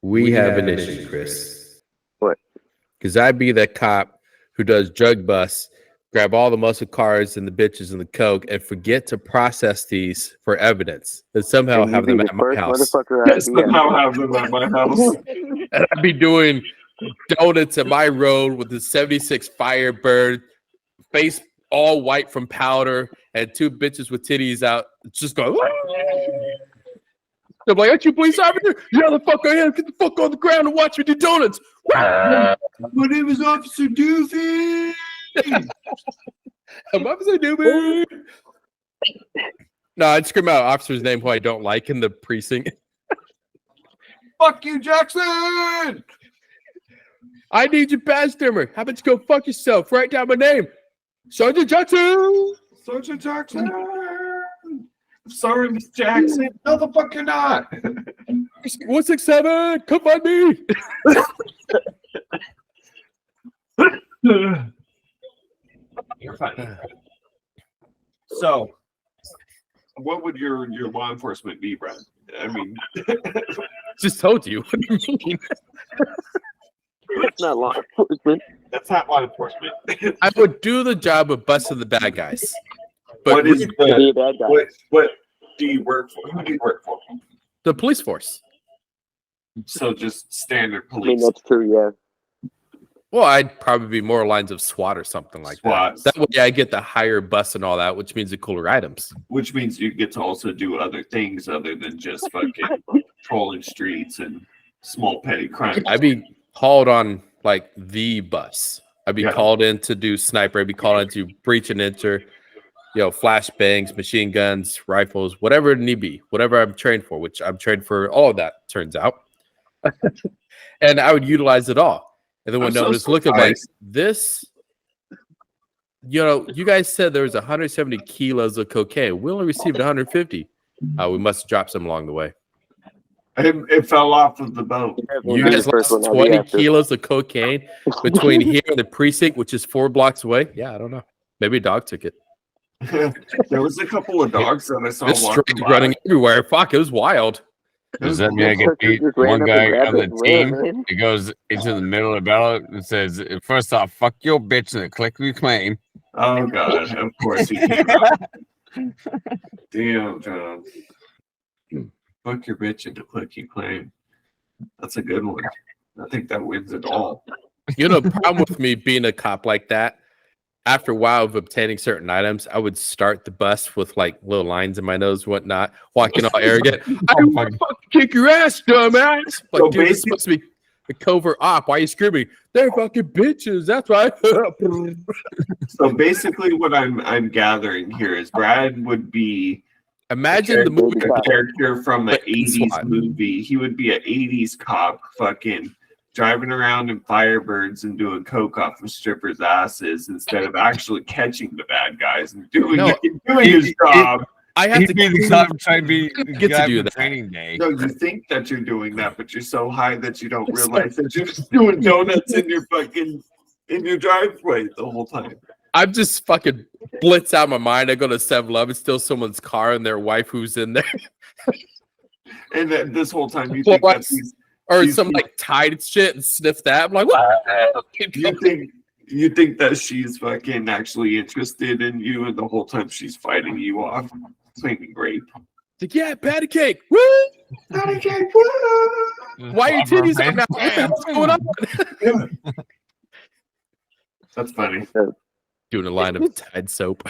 We have an issue, Chris. What? Because I'd be that cop who does drug busts, grab all the muscle cars and the bitches and the coke, and forget to process these for evidence, and somehow have them at my house. Somehow have them at my house. And I'd be doing donuts at my road with the 76 Firebird, face all white from powder, and two bitches with titties out, just going. I'm like, aren't you a police officer? Yeah, the fuck I am. Get the fuck on the ground and watch me do donuts. My name is Officer Doofy. I'm Officer Doofy. No, I'd scream out officer's name who I don't like in the precinct. Fuck you, Jackson. I need you, badge trimmer. How about you go fuck yourself? Write down my name. Sergeant Jackson. Sergeant Jackson. Sorry, Miss Jackson. No, the fuck you're not. 167, come find me. You're fine. So, what would your law enforcement be, Brad? I mean, just told you. What do you mean? That's not law enforcement. That's not law enforcement. I would do the job of busting the bad guys. But what is Be a bad guy. what do you work for? Who do you work for? the police force. So just standard I mean, police. that's true, yeah. Well, I'd probably be more lines of SWAT or something like SWAT. that. That way I get the higher bus and all that, which means the cooler items. Which means you get to also do other things other than just fucking patrolling streets and small petty crimes. I'd be called on like the bus. I'd be Yeah. called in to do sniper. I'd be called in to breach and enter, flashbangs, machine guns, rifles, whatever it need be, whatever I'm trained for, which I'm trained for all of that, turns out. And I would utilize it all. And then when I'm no so one's looking like surprised. this, you guys said there was 170 kilos of cocaine. We only received 150. We must drop some along the way. It fell off of the boat. You guys lost 20 kilos of cocaine between here and the precinct, which is 4 blocks away. Yeah, I don't know. Maybe a dog took it. There was a couple of dogs that I saw It's walking straight by. running everywhere. Fuck, it was wild. Does that mean I get beat? One guy on the team, he goes into the middle of the battle and says, first off, fuck your bitch, and then click reclaim. Oh god, of course he came out. Damn, John. Fuck your bitch into click you claim. That's a good one. I think that wins it all. The problem with me being a cop like that, after a while of obtaining certain items, I would start the bus with like little lines in my nose, whatnot, walking all arrogant. I want to fucking kick your ass, dumbass. Like, So dude, it's supposed to be a covert op. Why are you screaming? They're fucking bitches. That's right. So basically, what I'm gathering here is Brad would be Imagine the movie. a character from an But it's 80s SWAT. movie. He would be an 80s cop, fucking driving around in Firebirds and doing coke off of strippers' asses instead of actually catching the bad guys and doing his job. I have He'd to be the cop trying to be the Get to guy do for that. training day. No, you think that you're doing that, but you're so high that you don't realize that you're just doing donuts in your driveway the whole time. I'm just fucking blitz out my mind. I go to 7-Eleven, steal someone's car and their wife who's in there. And then this whole time you Well, think that Or She's- some like tied shit and sniff that. I'm like, what? you think that she's fucking actually interested in you, and the whole time she's fighting you off, claiming rape. Like, yeah, patty cake. Woo! Patty cake. Woo! Why are your titties out now? What's going on? That's funny. Doing a line of Tide soap.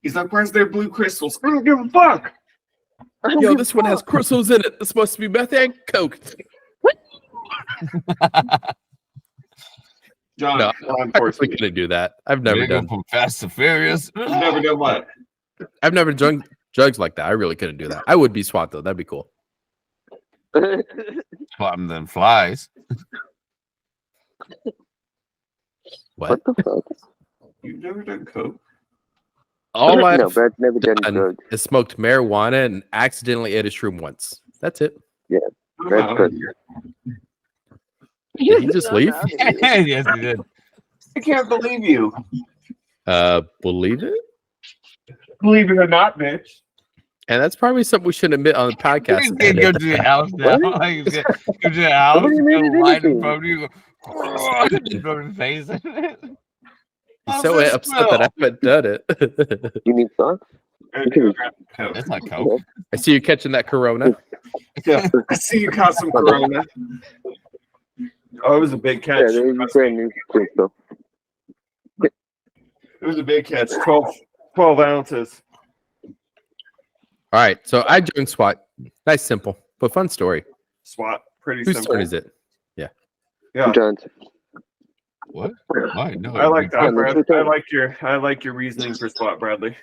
He's like, where's their blue crystals? I don't give a fuck. Yo, this one has crystals in it. It's supposed to be meth and coke. John, No, law I'm actually enforcement. gonna do that. I've never They go done. from Fast to Furious. You've never done what? I've never done drugs like that. I really couldn't do that. I would be SWAT though. That'd be cool. Plotting than flies. What? What the fuck? You've never done coke? All No, I've Brad's never done done drugs. is smoked marijuana and accidentally ate a shroom once. That's it. I'm That's out good. of here. Did he just leave? Yes, he did. I can't believe you. Believe it? Believe it or not, bitch. And that's probably something we shouldn't admit on the He's podcast. gonna go to the house now. What? Like, he's gonna go to the house, Nobody made go it light in anything. front of you, go, just throw his face in it. I'm How's so this upset that I smell? haven't done it. You need socks? That's not coke. I see you catching that Corona. Yeah, I see you caught some Corona. Oh, it was a big catch. Yeah, they're brand new things, though. It was a big catch. 12 ounces. All right, so I joined SWAT. Nice, simple, but fun story. SWAT. Pretty Whose simple. turn is it? Yeah. John's. What? Why? No, I like that, Yeah, Brad. that's okay. I like your reasoning for SWAT, Bradley.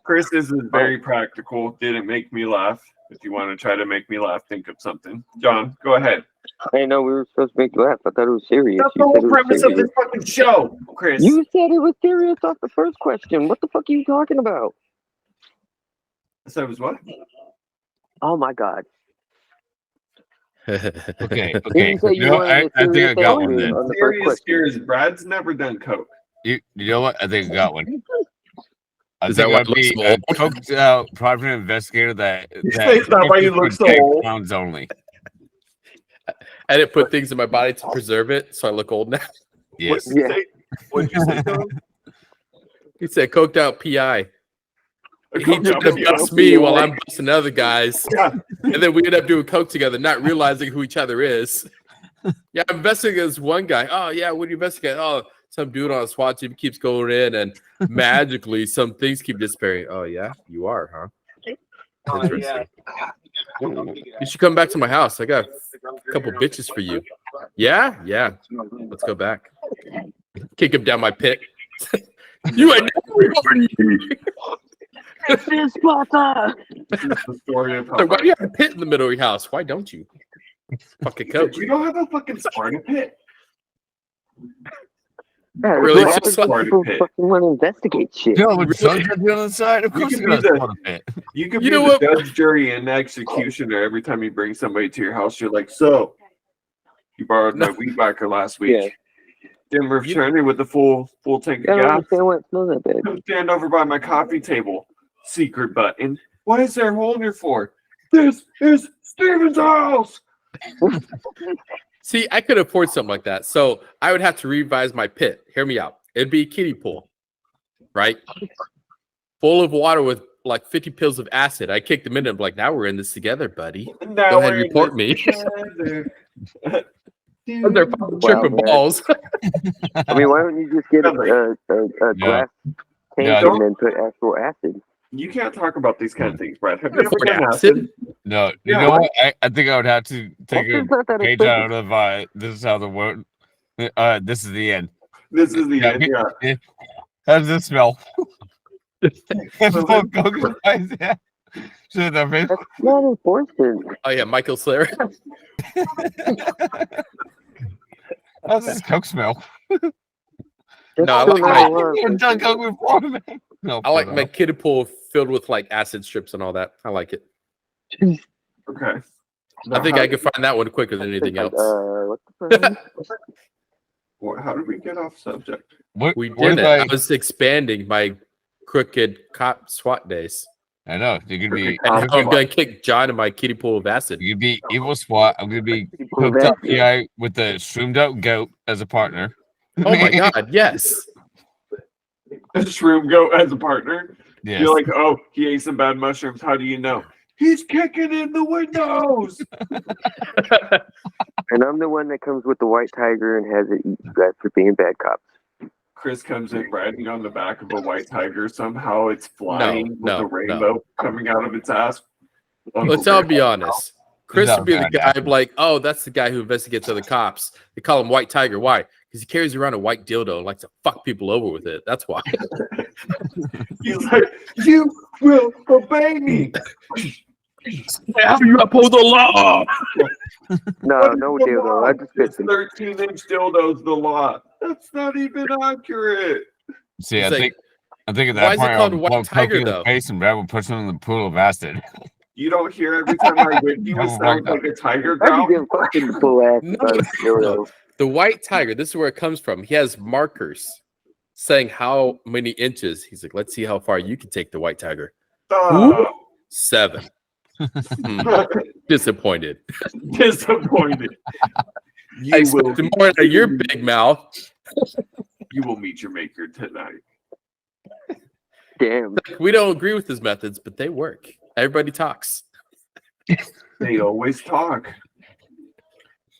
Chris is very practical. Didn't make me laugh. If you want to try to make me laugh, think of something. John, go ahead. I know we were supposed to make you laugh. I thought it was serious. That's the You whole said it was premise of serious. this fucking show, Chris. You said it was serious off the first question. What the fuck are you talking about? So it was what? Oh my god. Okay, You okay. said you No, wanted I a think I serious got one answer then. on the first Serious question. here is Brad's never done coke. You know what? I think I got one. I Is that think why I'd it looks be so a old? coked out private investigator that. Is that why you look so old? Pounds only. I didn't put things in my body to preserve it, so I look old now. Yes. Yeah. What'd you say, John? He said, "Coked out PI." He Coked tried out to PI. bust me while I'm busting other guys, Yeah. and then we end up doing coke together, not realizing who each other is. Yeah, I'm investigating this one guy. Oh yeah, what do you investigate? Oh, some dude on a SWAT team keeps going in, and magically some things keep disappearing. Oh yeah, you are, huh? Interesting. You should come back to my house. I got a couple bitches for you. Yeah, yeah. Let's go back. Kick him down my pit. You ain't never recording me. It's this Sparta! This is the story of how Like, why do you have a pit in the middle of your house? Why don't you? Fucking coach. you don't have a fucking Sparta pit. Yeah, Really? what Just happens when like- people fucking want to investigate shit. You know, with sun's on the other side, of You course could you're be gonna the- spawn a pit. You could You be know the what? judge, jury, and executioner every time you bring somebody to your house. You're like, so you borrowed my weed whacker last week. Yeah. Didn't return it with the full tank I of don't gas. understand why it smells that bad. Come stand over by my coffee table. Secret button. What is there a hole in here for? This is Steven's house. See, I could afford something like that. So I would have to revise my pit. Hear me out. It'd be a kiddie pool, right? Full of water with like 50 pills of acid. I kicked them in and I'm like, now we're in this together, buddy. Now Go ahead, we're in report this me. together. They're fucking Wow, tripping man. balls. I mean, why don't you just get a Yeah. glass tank Yeah, and then put actual acid? You can't talk about these kind of things, Brad. Have you ever Fucking done acid? acid? No, you Yeah. know what? I think I would have to take a Accid's not that page expensive. out of this is how the word. This is the end. This is the Yeah, end. Yeah. How does this smell? So Full coke guys, yeah. Shit, that face. That's not important. Oh yeah, Michael Slayer. How's this coke smell? That's No, I still like not my- a lot. I've done coke before, man. No, I like put it my up. kiddie pool filled with like acid strips and all that. I like it. Okay. I think I could find that one quicker than anything Like, else. what the fuck? How did we get off subject? What, We what did if it. I was expanding my crooked cop SWAT days. I know. You could be. And Oh, I'm gonna kick John in my kiddie pool of acid. You could be evil SWAT. I'm gonna be People cooked with up acid. PI with the shroomed out goat as a partner. Oh my god, yes. A shroom goat as a partner. Yes. You're like, oh, he ate some bad mushrooms. How do you know? He's kicking in the windows. And I'm the one that comes with the white tiger and has it eat you guys for being bad cops. Chris comes in riding on the back of a white tiger. Somehow it's flying with no, a no. rainbow coming out of its ass. Let's all be honest. Chris not would be the bad, guy actually. like, oh, that's the guy who investigates other cops. They call him White Tiger. Why? Because he carries around a white dildo and likes to fuck people over with it. That's why. He's like, you will obey me. How you uphold the law? No, What is no the deal though. law? I just It's fit 13-inch dildos, the law. That's not even accurate. See, It's I like, think at why that is it point called I'll White poke Tiger, you in the though? face and Brad will push him in the pool of acid. You don't hear every time I whip you, it Oh, sounds right. like a tiger I growl. can give fucking full ass No, about a dildo. The White Tiger, this is where it comes from. He has markers saying how many inches. He's like, let's see how far you can take the White Tiger. Stop. 7. Disappointed. Disappointed. I You will, expected more out of your big mouth. you will meet your maker tonight. Damn. We don't agree with his methods, but they work. Everybody talks. They always talk.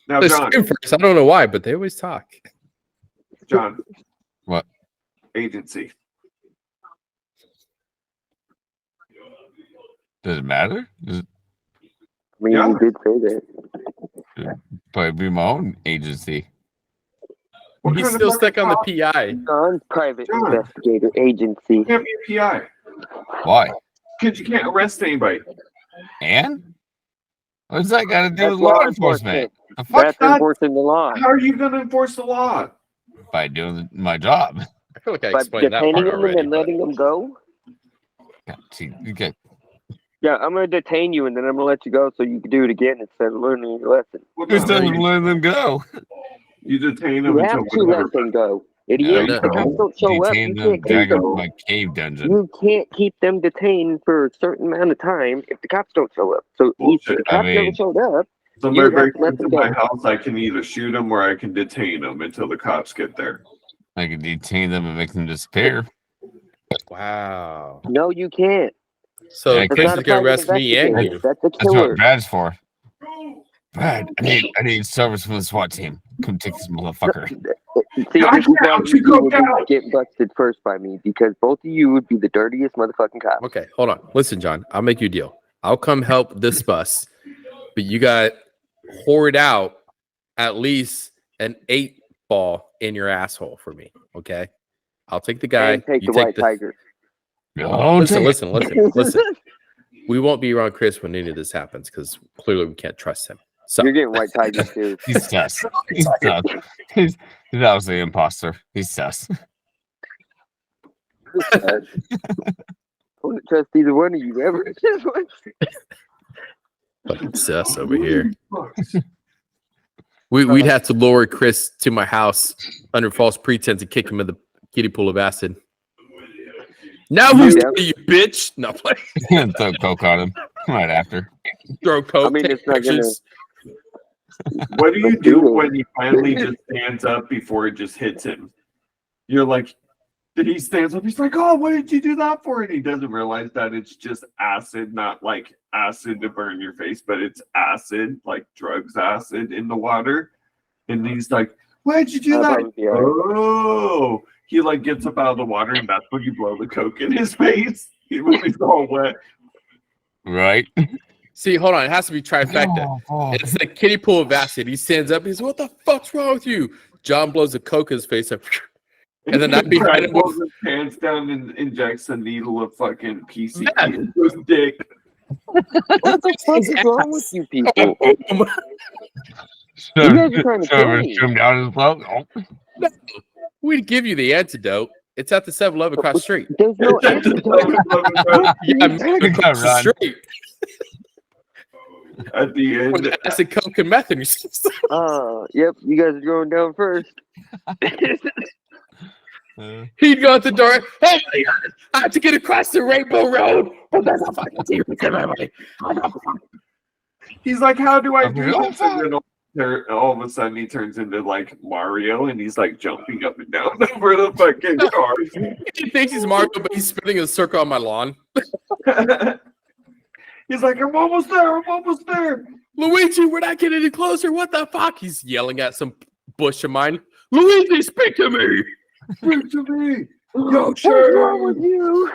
Now, They John, scream first. I don't know why, but they always talk. John. What? Agency. Does it matter? I mean, Yeah. you did say that. But it'd be my own agency. What He's kind of still fucking stuck on the cop PI. Non-private John. investigator agency. can't be a PI? Why? Because you can't arrest anybody. And what's that got to do That's with law law enforcement? The That's fuck God. enforcing the law. How are you going to enforce the law? by doing my job. I feel like I By explained that detaining part them already. and but- letting them go. God, see, you get Yeah, I'm gonna detain you and then I'm gonna let you go so you can do it again instead of learning your lesson. What who the hell? doesn't let them go? You detain them You have until to whatever. let them go. Yeah, Idiot. no. If the cops don't show up, Detain you them, can't drag keep them them. to my cave dungeon. You can't keep them detained for a certain amount of time if the cops don't show up. So if Bullshit. the cops I never mean- showed up, Somebody You have breaks to let into them go. my house, I can either shoot them or I can detain them until the cops get there. I can detain them and make them disappear. Wow. no, you can't. So Yeah, Chris not is a gonna private arrest me and investigator. you. That's a That's killer. what Brad's for. Brad, I need service from the SWAT team. Come take this motherfucker. See, I this is why can't, you you go would down. get busted first by me because both of you would be the dirtiest motherfucking cops. Okay, hold on. Listen, John, I'll make you a deal. I'll come help this bus, but you got hoard out at least an 8-ball in your asshole for me. Okay. I'll take the guy. And take you the take white the tiger. Oh, listen. We won't be around Chris when any of this happens because clearly we can't trust him. So You're getting white tiger too. He's sus. He's sus. He's obviously an imposter. He's sus. I wouldn't trust either one of you ever. fucking sus over here. We'd have to lower Chris to my house under false pretense and kick him in the kiddie pool of acid. Now who's Yeah. you, bitch? No play. Throw coke on him right after. Throw coke. I mean, take it's not gonna- pictures. What do you Let's do do it. when he finally just stands up before it just hits him? You're like, then he stands up. He's like, oh, what did you do that for? And he doesn't realize that it's just acid, not like acid to burn your face, but it's acid, like drugs acid in the water. And he's like, why did you do that? Yeah. Oh, he like gets up out of the water and that's when you blow the coke in his face. When he's all wet. Right? See, hold on. It has to be trifecta. It's the kiddie pool of acid. He stands up. He's, what the fuck's wrong with you? John blows the coke in his face up. And then that behind Brad him pulls his pants down and injects a needle of fucking PCP Yeah. into his dick. What the fuck is wrong with you people? You So, guys are trying to kill me. trim down his throat. Oh. We'd give you the antidote. It's at the 7-Eleven across the street. There's no antidote. Yeah, man, across the Run. street. At the end, With acid, coke, and meth in your system. Yep, you guys are going down first. He'd go out the door. Hey, I have to get across the Rainbow Road. Oh, that's a fucking secret to my way. he's like, how do I do Okay. this? And then all of a sudden he turns into like Mario and he's like jumping up and down over the fucking cars. He thinks he's Mario, but he's spinning a circle on my lawn. He's like, I'm almost there. I'm almost there. Luigi, we're not getting any closer. What the fuck? He's yelling at some bush of mine. Luigi, speak to me. Speak to me. Yo, What's wrong with sure. you?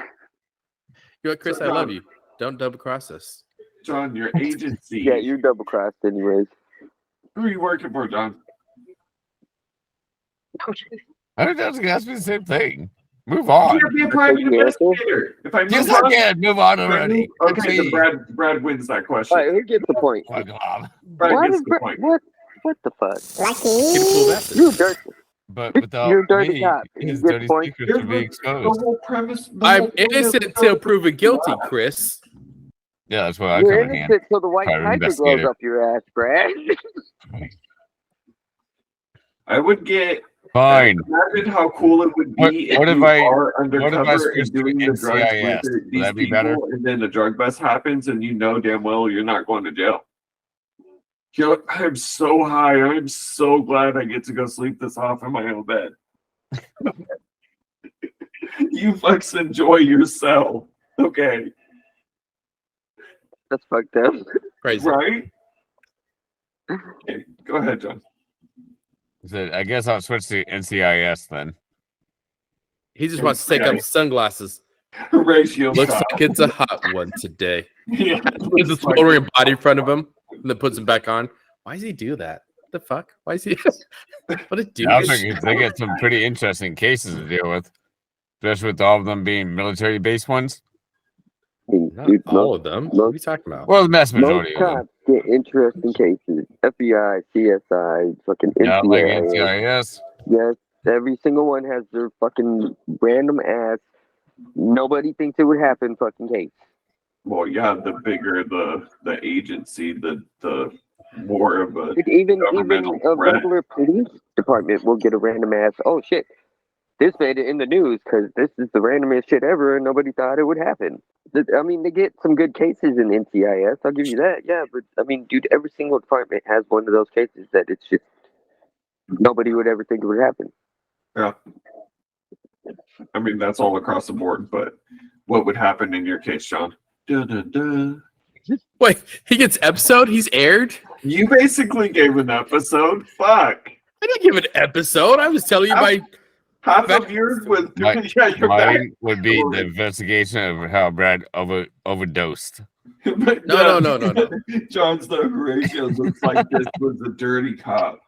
Yo, Chris, I love you. Don't double cross us. John, your agency. Yeah, you're double crossed anyways. Who are you working for, John? I think that's gonna ask me the same thing. Move You on. can't be a private Okay, investigator. If I move Yes, on, I can. Move on already. okay, then Brad wins that question. Alright, who gets the point? Fuck off. Brad Why gets does the Brett, point. what the fuck? Kiddie pool of acid. You're dirty. But without You're a dirty me, cop. his You get dirty points. secrets would be The exposed. whole premise. the I'm whole point innocent of- until proven guilty, Chris. Yeah, that's what I You're come in hand. innocent till the white Private tiger blows investigator. up your ass, Brad. I would get Fine. Imagine how cool it would be What if if you I- are if I undercover and switched to doing the drugs NCIS? with Would these that be people, better? and then the drug bust happens, and you know damn well you're not going to jail. You're like, I'm so high. I'm so glad I get to go sleep this off in my own bed. You fucks enjoy yourself. Okay. That's fucked up. Crazy. Right? Okay, go ahead, John. So I guess I'll switch to NCIS then. He just wants to take Okay. off sunglasses. Ratio Looks shot. like it's a hot one today. Yeah, Puts a smoldering body in front of him and then puts him back on. Why does he do that? The fuck? Why is he? What a douche. I think they get some pretty interesting cases to deal with, especially with all of them being military-based ones. Not Dude, all of them. What are you talking about? Well, the vast most majority of them. cops get interesting cases. FBI, CSI, fucking Yeah, like NCIS. NCIS. Yes, every single one has their fucking random ass. Nobody thinks it would happen. Fucking case. well, yeah, the bigger the agency, the more of a Dude, even governmental a threat. regular police department will get a random ass. Oh shit, this made it in the news because this is the randomest shit ever, and nobody thought it would happen. I mean, they get some good cases in NCIS. I'll give you that. Yeah, but I mean, dude, every single department has one of those cases that it's just nobody would ever think it would happen. Yeah. I mean, that's all across the board, but what would happen in your case, John? Da-da-da. Wait, he gets episode? He's aired? You basically gave an episode. Fuck. I didn't give an episode. I was telling you my. Half of yours was yeah, you're back. Mine would be the investigation of how Brad overdosed. But No. John's the Horatio looks like this was a dirty cop.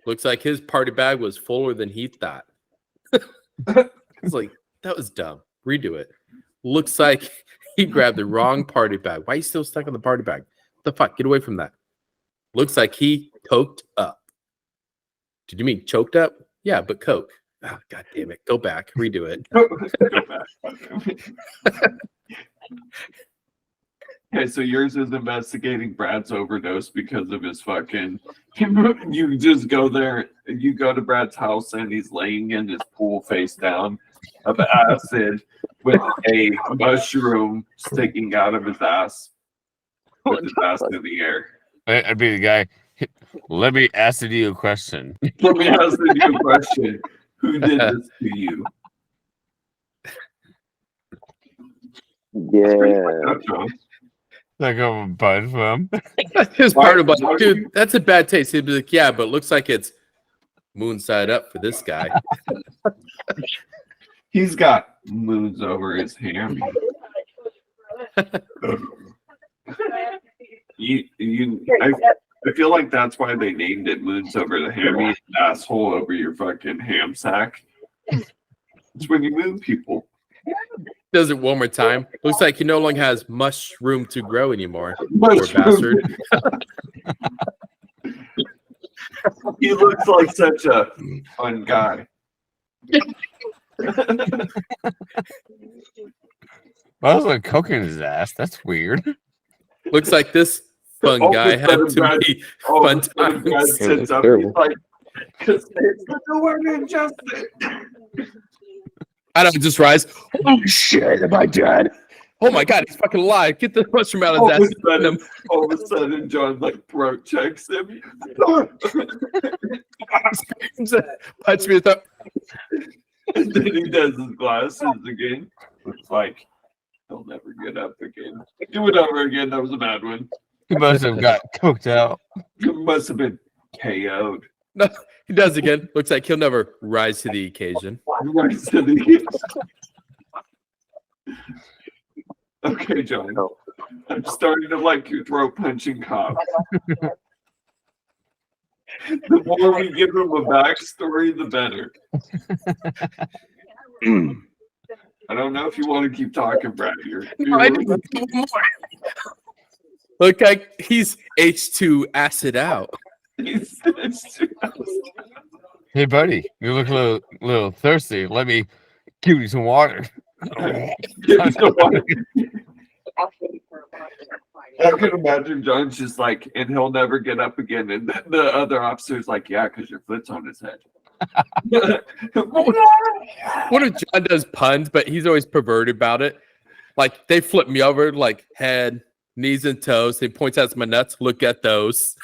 Looks like his party bag was fuller than he thought. It's like, that was dumb. Redo it. Looks like he grabbed the wrong party bag. Why are you still stuck on the party bag? What the fuck? Get away from that. Looks like he coked up. Did you mean choked up? Yeah, but coke. Oh, God damn it. Go back. Redo it. Okay, so yours is investigating Brad's overdose because of his fucking. You just go there, you go to Brad's house, and he's laying in his pool face down of acid with a mushroom sticking out of his ass with his ass in the air. I'd be the guy. Let me ask you a question. Let me ask you a question. Who did this to you? Yeah. Like a bud from. His part of Why like, dude, that's a bad taste. He'd be like, yeah, but it looks like it's moon side up for this guy. He's got moons over his hammy. I feel like that's why they named it moons over the hammy, asshole over your fucking ham sack. It's when you moon people. Does it one more time. Looks like he no longer has much room to grow anymore. Poor Mushroom. bastard. He looks like such a fun guy. I was like coke in his ass. That's weird. Looks like this fun All of guy a had sudden, too Brad- many Oh, fun Brad times. sits up. terrible. He's like, because it's the word injustice. I don't just rise. Oh shit, am I dead? Oh my god, he's fucking alive. Get the mushroom out of All of his a ass. sudden, John like throat checks him. Punch me in the And then he does his glasses again. It's like he'll never get up again. Do it over again. That was a bad one. He must have got coked out. It must have been KO'd. No, he does again. Looks like he'll never rise to the occasion. Right to the- Okay, John. No. I'm starting to like your throat punching cop. The more we give him a backstory, the better. I don't know if you want to keep talking, Brad. I need one more. Look like he's H2 acid out. Hey, buddy, you look a little thirsty. Let me give you some water. I can imagine John's just like, and he'll never get up again. And then the other officer's like, yeah, because your foot's on his head. What if John does puns, but he's always perverted about it? Like they flip me over, like head, knees, and toes. He points out my nuts. Look at those.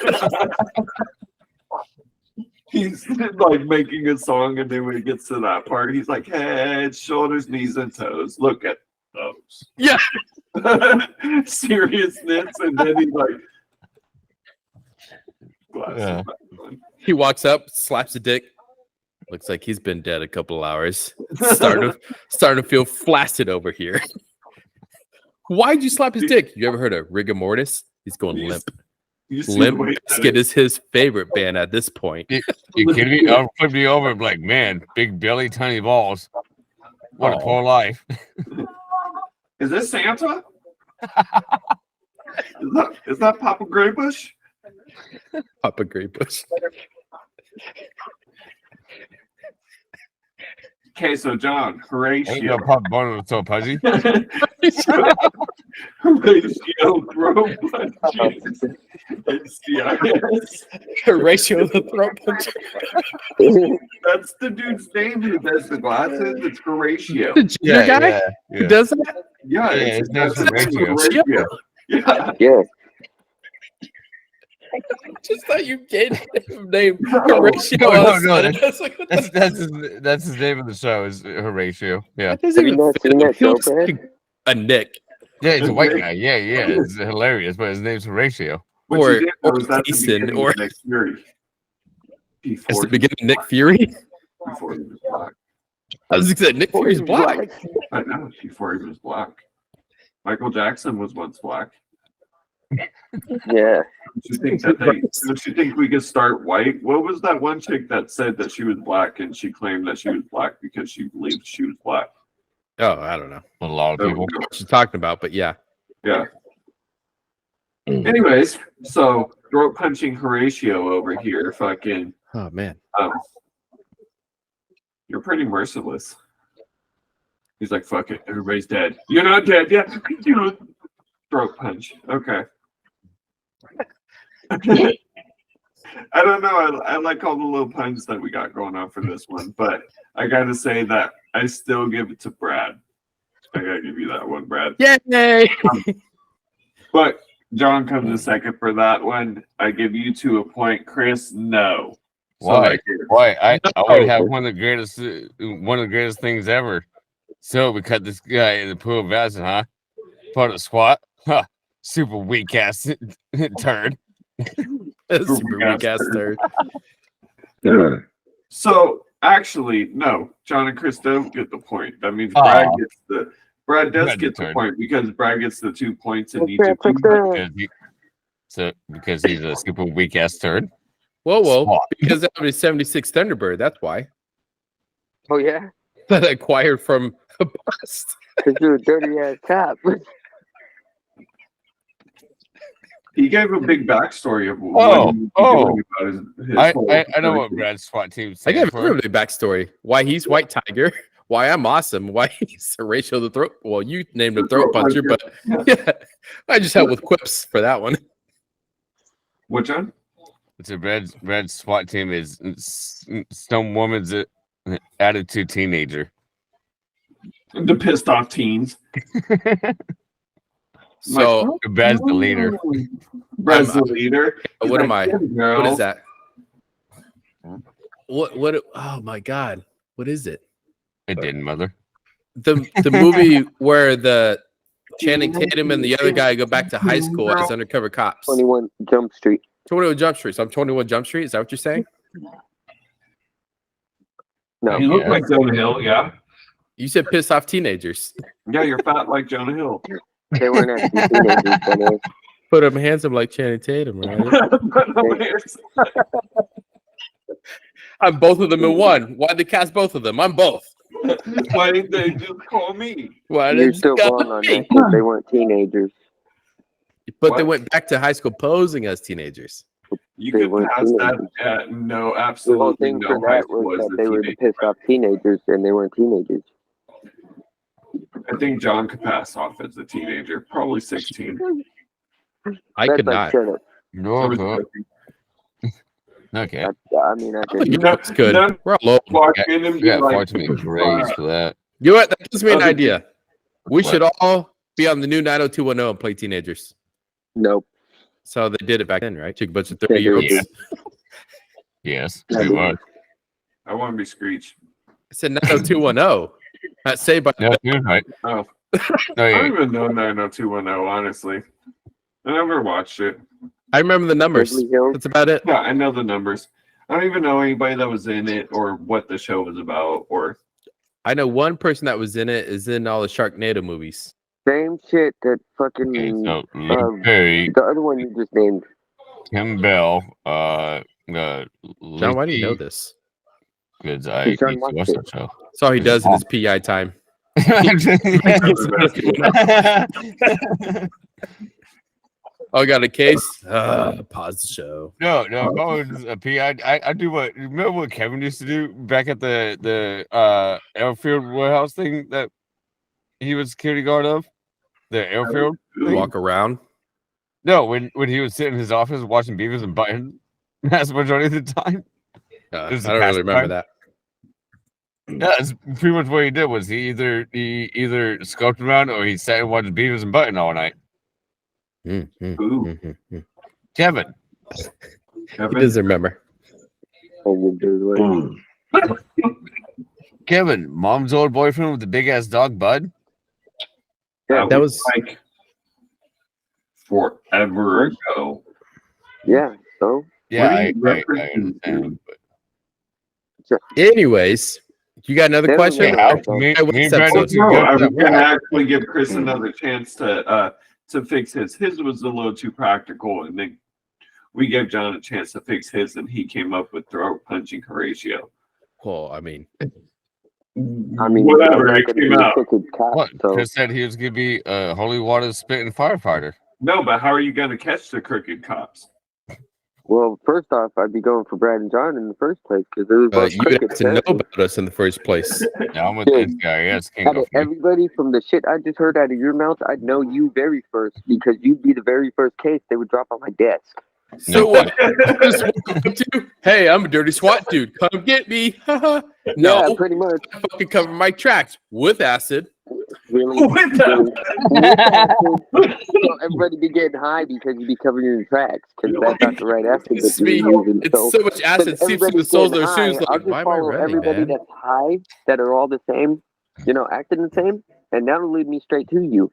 He's like making a song, and then when he gets to that part, he's like, head, shoulders, knees, and toes. Look at those. Yeah. Seriousness. And then he's like, glasses Yeah. back on. He walks up, slaps a dick. Looks like he's been dead a couple of hours. Starting to feel flaccid over here. Why'd you slap his dick? You ever heard of rigor mortis? He's going limp. You see the Limp way that Bizkit is his favorite band at this point. You kidding me? I'll flip you over and be like, man, big belly, tiny balls. What a poor life. Is this Santa? is that Papa Graybush? Papa Graybush. Okay, so John, Ain't Horatio. no pop bone so pudgy. Horatio throw punches. NCIS. Horatio the throat puncher. That's the dude's name who does the glasses. It's Horatio. The ginger guy who does that? Yeah, Yeah, his name's that's Horatio. Yeah. Yeah. I just thought you gave him name No, Horatio. no, all of a no, sudden. I was like, what the That's his name of the show is Horatio. Yeah. That doesn't Have you even not fit. seen that He show, looks Brad? like a Nick. Yeah, he's a white guy. Yeah, yeah. It's hilarious, but his name's Horatio. What Or- you did or was that's the Jason, beginning or- of Nick Fury. It's Before the beginning of Nick Fury. before he was black. I was gonna say Nick Fury's black. I know, before he was black. Michael Jackson was once black. Yeah. Don't you think we could start white? What was that one chick that said that she was black and she claimed that she was black because she believed she was black? Oh, I don't know A lot of There people. we go. what you're talking about, but yeah. Yeah. Anyways, so throat punching Horatio over here, fucking, Oh man. you're pretty merciless. He's like, fuck it, everybody's dead. You're not dead yet. You know, throat punch. Okay. I don't know. I like all the little puns that we got going on for this one, but I gotta say that I still give it to Brad. I gotta give you that one, Brad. Yay! But John comes in second for that one. I give you 2 a point. Chris, no. So Why? right here. Why? I would have one of the greatest things ever. So we cut this guy in the pool of acid, huh? Part of squat. Huh. Super weak ass turd. Super weak ass third. So actually, no. John and Chris don't get the point. That means Aw. Brad gets the. Brad does Brad get the returned. point because Brad gets the 2 points in each Okay, of you. Because he's a super weak ass turd. Whoa, Squat. because that was 76 Thunderbird. That's why. Oh yeah. That I acquired from a bust. Cause you're a dirty ass cop. He gave a big backstory of Oh, what he oh. was doing about his I whole know what situation. Brad's SWAT team I stands got a for. really backstory. Why he's White Tiger. Why I'm awesome. Why he's Horatio the throat. Well, you named him Throat Puncher, but yeah, I just helped with quips for that one. What, John? So Brad's SWAT team is Stone Woman's attitude teenager. The pissed off teens. So Brad's the leader. Brad's the leader. He's what like, am I? "Good girl." What is that? What? Oh my God! What is it? It didn't, mother. The movie where the Channing Tatum and the other guy go back to high school as undercover cops. 21 Jump Street. 21 Jump Street. So I'm 21 Jump Street. Is that what you're saying? No. You look Yeah. like Jonah Hill, yeah. You said piss off teenagers. Yeah, you're fat like Jonah Hill. They weren't actually teenagers, but Put them handsome like Channing Tatum, right? I'm both of them in one. Why'd they cast both of them? I'm both. Why didn't they just call me? Why you're did still you wrong on me? that. 'Cause they weren't teenagers. But they What? went back to high school posing as teenagers. You They could weren't pass that. teenagers. No, The whole absolutely thing no. for High that school was was that the they were the teenage. pissed off teenagers and they weren't teenagers. I think John could pass off as a teenager, probably 16. I Brad's could like, not. shut up. So was No, Cookie. okay. I mean, I Oh, you could. know it's good. None- We're alone. Walk Yeah, in and be We got far like, too many grays for that. You know what? That gives me an Other idea. We What? should all be on the new 90210 and play teenagers. Nope. So they did it back then, right? Took a bunch of Can't do 30-year-olds. it. Yes, Yeah, pretty dude. much. I want to be Screech. I said 90210. Not saved by No, you're right. Oh, No, I yeah. don't even know 90210, honestly. I never watched it. I remember the numbers. Beverly Hills. That's about it. Yeah, I know the numbers. I don't even know anybody that was in it or what the show was about or I know one person that was in it is in all the Sharknado movies. Same shit that fucking Okay, so Luke Perry, the other one you just named. Kim Bell, John, why do you know this? Because I He's done used to watch watched that show. That's all he does in his PI time. Oh, got a case? Pause the show. No, if I was a PI, I do what. Remember what Kevin used to do back at the airfield warehouse thing that he was security guard of? The airfield. Walk around. No, when he would sit in his office watching Beavis and Button, that's the majority of the time. I This is don't past really remember time. that. Yeah, that's pretty much what he did. Was he either scoped around or he sat and watched Beavis and Button all night? Ooh. Kevin. He Kevin. doesn't remember. Kevin, mom's old boyfriend with the big ass dog, Bud. That was like forever ago. Yeah. So Yeah, What are I you referencing understand. anyways. You got another They don't question? know. But me Hey, what's and up, Brad so- need to No, go I to was gonna that. actually give Chris another chance to fix his. His was a little too practical, and then we gave John a chance to fix his, and he came up with throat punching Horatio. Well, I mean, Whatever, I'm it not gonna came be a out. crooked cop, What? so Chris said he was gonna be a holy water spitting firefighter. No, but how are you gonna catch the crooked cops? well, first off, I'd be going for Brad and John in the first place because it was like you would crooked. have to know about us in the first place. Yeah, I'm with Dude, this guy. Yes, can't Out go of for me. everybody from the shit I just heard out of your mouth, I'd know you very first because you'd be the very first case they would drop on my desk. So what? Just walk up to, hey, I'm a dirty SWAT dude. Come get me. Yeah, No, pretty much. I fucking cover my tracks with acid. Really, With that- so everybody be getting high because you be covering your tracks because that's not the right acid that It's you're me. using. It's so much acid since seeps through the everybody's soles of their getting shoes. high, I'll Like, just why am I follow running, everybody man? that's high that are all the same, acting the same, and that'll lead me straight to you.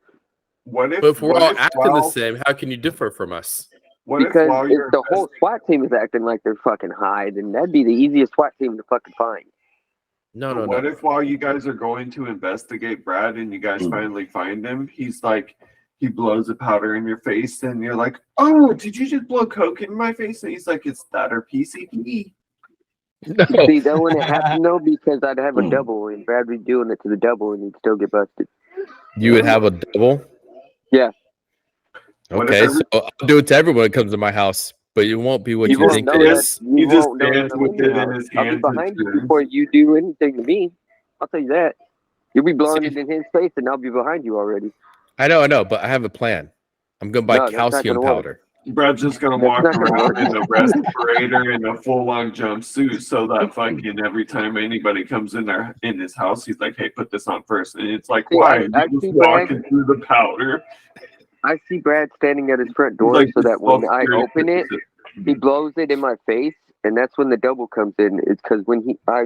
What if? But if we're what all if acting the while- same, how can you differ from us? What if Because while if you're the whole SWAT team is acting like they're fucking high, then that'd be the easiest SWAT team to fucking find. No, But no, what no. if while you guys are going to investigate Brad and you guys finally find him, he's like, he blows a powder in your face and you're like, oh, did you just blow coke in my face? And he's like, it's that or PCP. No. See, that wouldn't happen though because I'd have a double and Brad would be doing it to the double and he'd still get busted. You would have a double? Yeah. What if Okay, every- so I'll do it to everyone that comes to my house, but it won't be what you won't think know it that. is. You He just won't know that stands I'm with in the it in house. his I'll be hands behind and you turns. before you do anything to me. I'll tell you that. You'll be blowing See- it in his face and I'll be behind you already. I know, but I have a plan. I'm gonna buy No, that's not calcium gonna work. powder. Brad's just gonna That's walk not gonna around work. in a respirator and a full-on jumpsuit, so that fucking every time anybody comes in his house, he's like, "Hey, put this on first," and it's like, See, "Why? I You're see just Brad- walking through the powder." I see Brad standing at his front door Like so this that when I self-security open it, system. he blows it in my face, and that's when the double comes in. It's because when I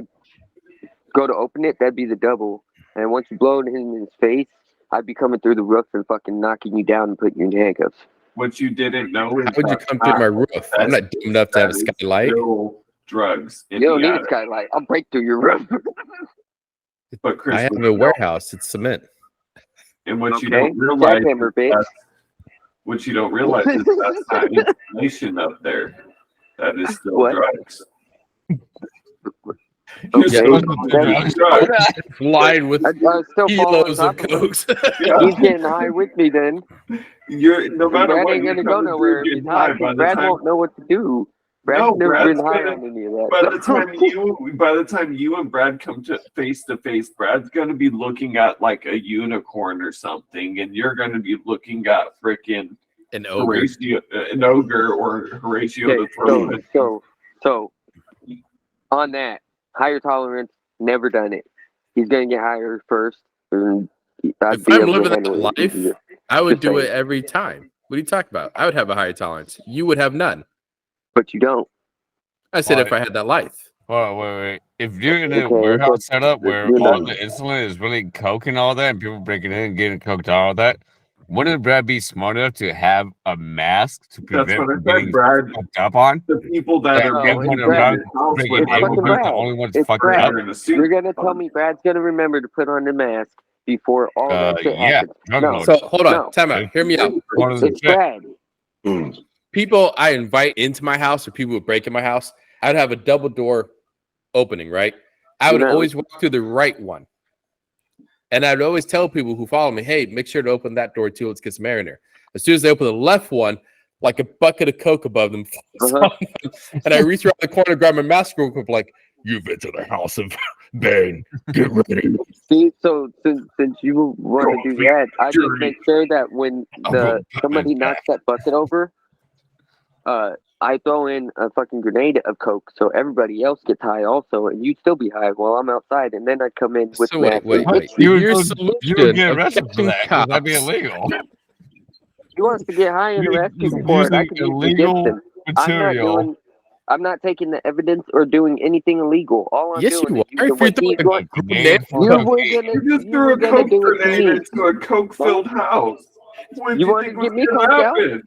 go to open it, that'd be the double, and once you blow it in his face, I'd be coming through the roof and fucking knocking you down and putting you in handcuffs. What you didn't know is How would you that come through my roof? I'm not dumb enough to have a that is skylight. still drugs. In You don't the need a attic. skylight. I'll break through your roof. But Chris, I have what a you warehouse. It's cement. and what you Okay, don't realize, jackhammer, bitch. what you don't realize is that's not information up there. That is still What? drugs. Okay. You're still Yeah. doing drugs. Lined with I still fall on kilos of top of him. cokes. Yeah. He's getting high with me then. You're no matter Brad what, ain't you're gonna go coming nowhere through if he's getting high. high by 'cause the Brad time. won't know what to do. Brad's No, never Brad's been high gonna- on any of that. By the time you and Brad come to face, Brad's gonna be looking at like a unicorn or something, and you're gonna be looking at freaking An ogre. Horatio, an ogre or Horatio Okay, the Throwman. so on that, higher tolerance, never done it. He's gonna get higher first. And I'd If be I'm able to living handle that it life, easier. I would Just do it saying. every time. What are you talking about? I would have a higher tolerance. You would have none. But you don't. I said if Why? I had that life. Wait. If you're in a Okay, warehouse but setup where you're all not. the insulin is really coke and all that, and people breaking in and getting coked out, all that, wouldn't Brad be smart enough to have a mask to That's prevent what I from said, getting Brad. fucked up on? The people that Yeah, are it's breaking Brad. into his house Breaking would It's have in fucking would be Brad. the only ones It's fucked Brad. up. in a suit. You're gonna tell me Brad's gonna remember to put on the mask before all that shit Yeah, happens. drug No. lord. So hold on, No. time out. Hear me out. One of the It's shit. Brad. People I invite into my house or people who break in my house, I'd have a double door opening, right? I would No. always walk through the right one. And I'd always tell people who follow me, hey, make sure to open that door too. Let's get some air in there. As soon as they open the left one, like a bucket of Coke above them, Uh-huh. and I reach around the corner, grab my mask real quick, like, you've entered the house of Bane. Get ready. See, so since you want to do that, I just make sure that when somebody knocks that bucket over, I throw in a fucking grenade of Coke so everybody else gets high also, and you'd still be high while I'm outside, and then I come in with So wait. You Your would solution get of arrested for catching that. 'Cause that'd be cops- illegal. He wants to get high and You're arrest people for it. I using can use it illegal against him. I'm not taking the evidence or doing anything illegal. All I'm Yes, doing you is are. using If you're what he's throwing going. a grenade, You were gonna. You just You threw were a gonna Coke do it to grenade me. into a Coke-filled house. What You do wanted think to get was me gonna coked out? happen?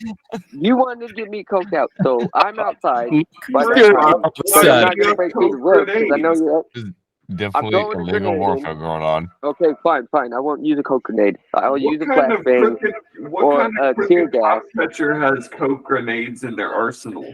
You wanted to get me coked out, so I'm outside. By You're that doing time, all of a but I'm sudden. not gonna break through the roof because I know you're. Definitely throwing a illegal grenade warfare going on. Okay, fine. I won't use a Coke grenade. I'll use a What flashbang or kind a of tear crooked gas. cop catcher has Coke grenades in their arsenal?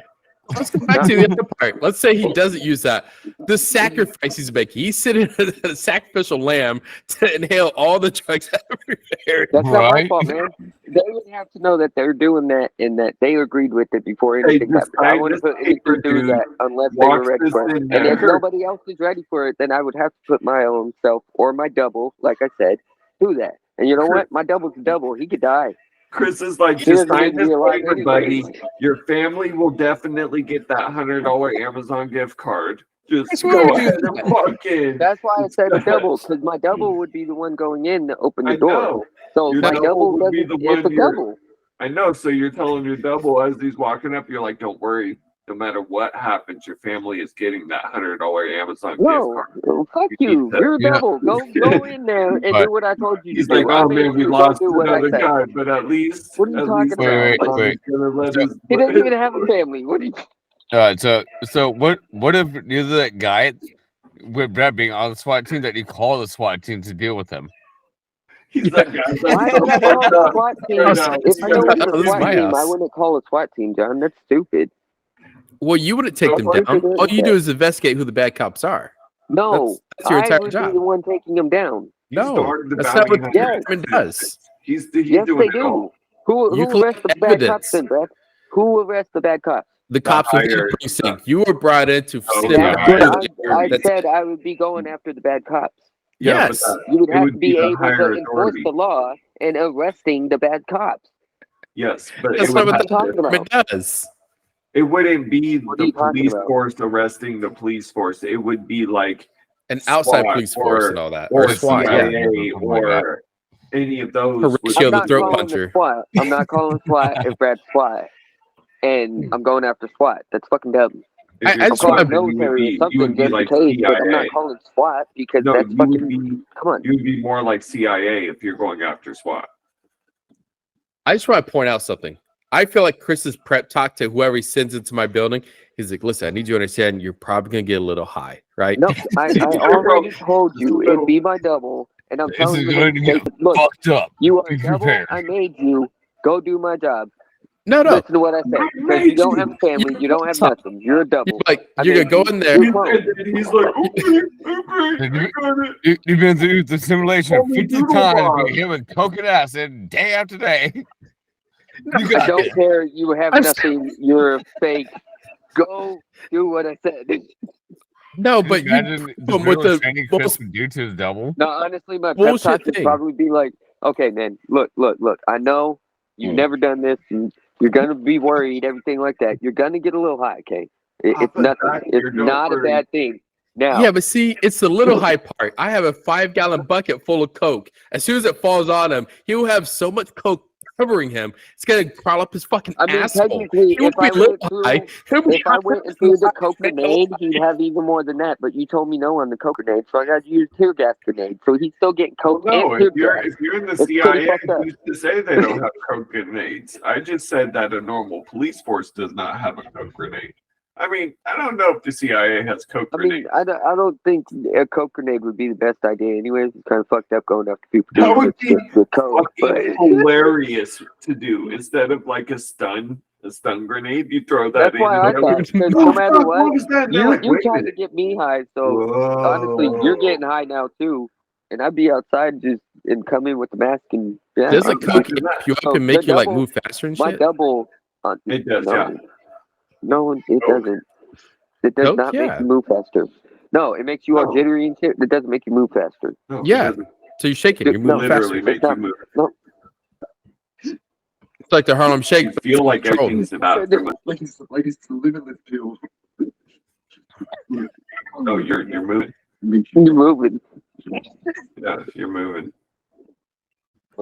Let's go back to the other part. Let's say he doesn't use that. The sacrifice he's making. He's sitting as a sacrificial lamb to inhale all the drugs everywhere. That's not my Right? fault, man. They would have to know that they're doing that and that they agreed with it before Hey, anything this happened. I guy, wouldn't this put anything paper through dude that unless they were walks ready this for it. in And if there. nobody else is ready for it, then I would have to put my own self or my double, like I said, do that. And you know what? My double's a double. He could die. Chris is like, He just doesn't sign need to this be alive paper, buddy. anyway. Your family will definitely get that $100 Amazon gift card. Just That's why go we do ahead and walk in. That's why I said a double, because my double would be the one going in to open the I door. know. So Your my double double would be doesn't. the It's a one you're- double. I know. So you're telling your double as he's walking up, you're like, don't worry. No matter what happens, your family is getting that $100 Amazon gift No, card. fuck You you. need to- You're a Yeah. double. Go in there and But- do what I told you He's to do. like, I oh made man, we you go lost do what I another said. guy, but at least, What are you at talking least about? Wait. he's gonna let his. He doesn't even have a family. What are you? All right, so what if you're that guy with Brad being on the SWAT team that you call the SWAT team to deal with him? He's that guy. Why would I call a SWAT team? Right now. If I know it's This a is SWAT my team, I house. wouldn't call a SWAT team, John. That's stupid. Well, you wouldn't take them down. All you do is investigate who the bad cops are. No, That's your I entire would job. be the one taking them down. No, started the that's not what the bounty hunter. department does. He's Yes, doing they it all. do. You Who arrests the collect bad evidence. cops then, Brad? Who arrests the bad cops? The cops within the higher- precinct. You were brought in to Oh, sit yeah. That's in what the I that's- said. I would be going after the bad cops. Yeah, Yes. but You would It have would to be be the able higher to enforce authority. the law and arresting the bad cops. yes, but That's it, not would what have the talking to, about. department does. it wouldn't be What are the you talking police about? force arresting the police force. It would be like An outside SWAT police force or- and all that. or Or SWAT, yeah. CIA Something like that. or any of those. Horatio would the I'm be- not throat calling puncher. it SWAT. I'm not calling SWAT if Brad's SWAT. And I'm going after SWAT. That's fucking dumb. if I you're I'm just calling wanna- military or you something would be just like in case, but I'm CIA. not calling SWAT because No, that's you would fucking. be Come on. you would be more like CIA if you're going after SWAT. I just want to point out something. I feel like Chris's prep talk to whoever he sends into my building. He's like, listen, I need you to understand you're probably going to get a little high, right? No, I already told you it'd be my double, and I'm This telling is you, going to get look, fucked up. you are Be a double. prepared. I made you. Go do my job. No. Listen to what I said. Because you don't have a family, you don't have nothing. You're a double. You're like, I you're mean, going to go in there. He's like, okay, I got it. You've been through the simulation Call me 50 Doodle times Bob. with him and coke and acid day after day. You I got don't it. care. You have I'm nothing. You're fake. Go do what I said. No, Can but you you imagine the him with real the training Chris most- would do to his double? No, honestly, my pep Bullshit talk would thing. probably be like, okay, man, look. I know you've never done this. And You're gonna be worried, everything like that. You're gonna get a little high, okay? It's but nothing. that- you're It's not not a worried. bad thing. Now, Yeah, but see, it's the little high part. I have a 5-gallon bucket full of Coke. As soon as it falls on him, he will have so much Coke covering him. It's gonna crawl up his fucking I mean, asshole. technically, He won't if I be a little went through, high. He'll be if I went and threw the Coke grenade, he'd have even more than that. But you told me no on the Coke grenade, so I got to use tear gas grenade. So he's still getting Coke No, and tear gas. if you're in the It's pretty CIA, fucked up. who's to say they don't have Coke grenades? I just said that a normal police force does not have a Coke grenade. I mean, I don't know if the CIA has Coke I mean, grenades. I don't think a Coke grenade would be the best idea. Anyways, it's kind of fucked up going after people That doing would be with Coke. But Fucking hilarious to do instead of like a stun grenade. You throw that that's in. why I and thought, because "Oh, no matter fuck, what, was that? And they're you like, "Wait a tried to minute." get me high. So honestly, you're getting high now too. And I'd be outside just and come in with the mask and yeah. Doesn't I'm Coke liking that. amp you up Oh, and make the you like double- move faster and My shit? double. It does, no, yeah. No, it Coke. doesn't. It does Coke, not yeah. make you move faster. No, it makes you all No. jittery and shit. It doesn't make you move faster. No, it Yeah. doesn't So you're shaking, you're No, moving literally faster. make It's you not- move. No, It's like the Harlem Shake. You but feel it's like controlled. everything's about to come. Like it's limitless pill. No, you're moving. you're moving. Yeah, you're moving.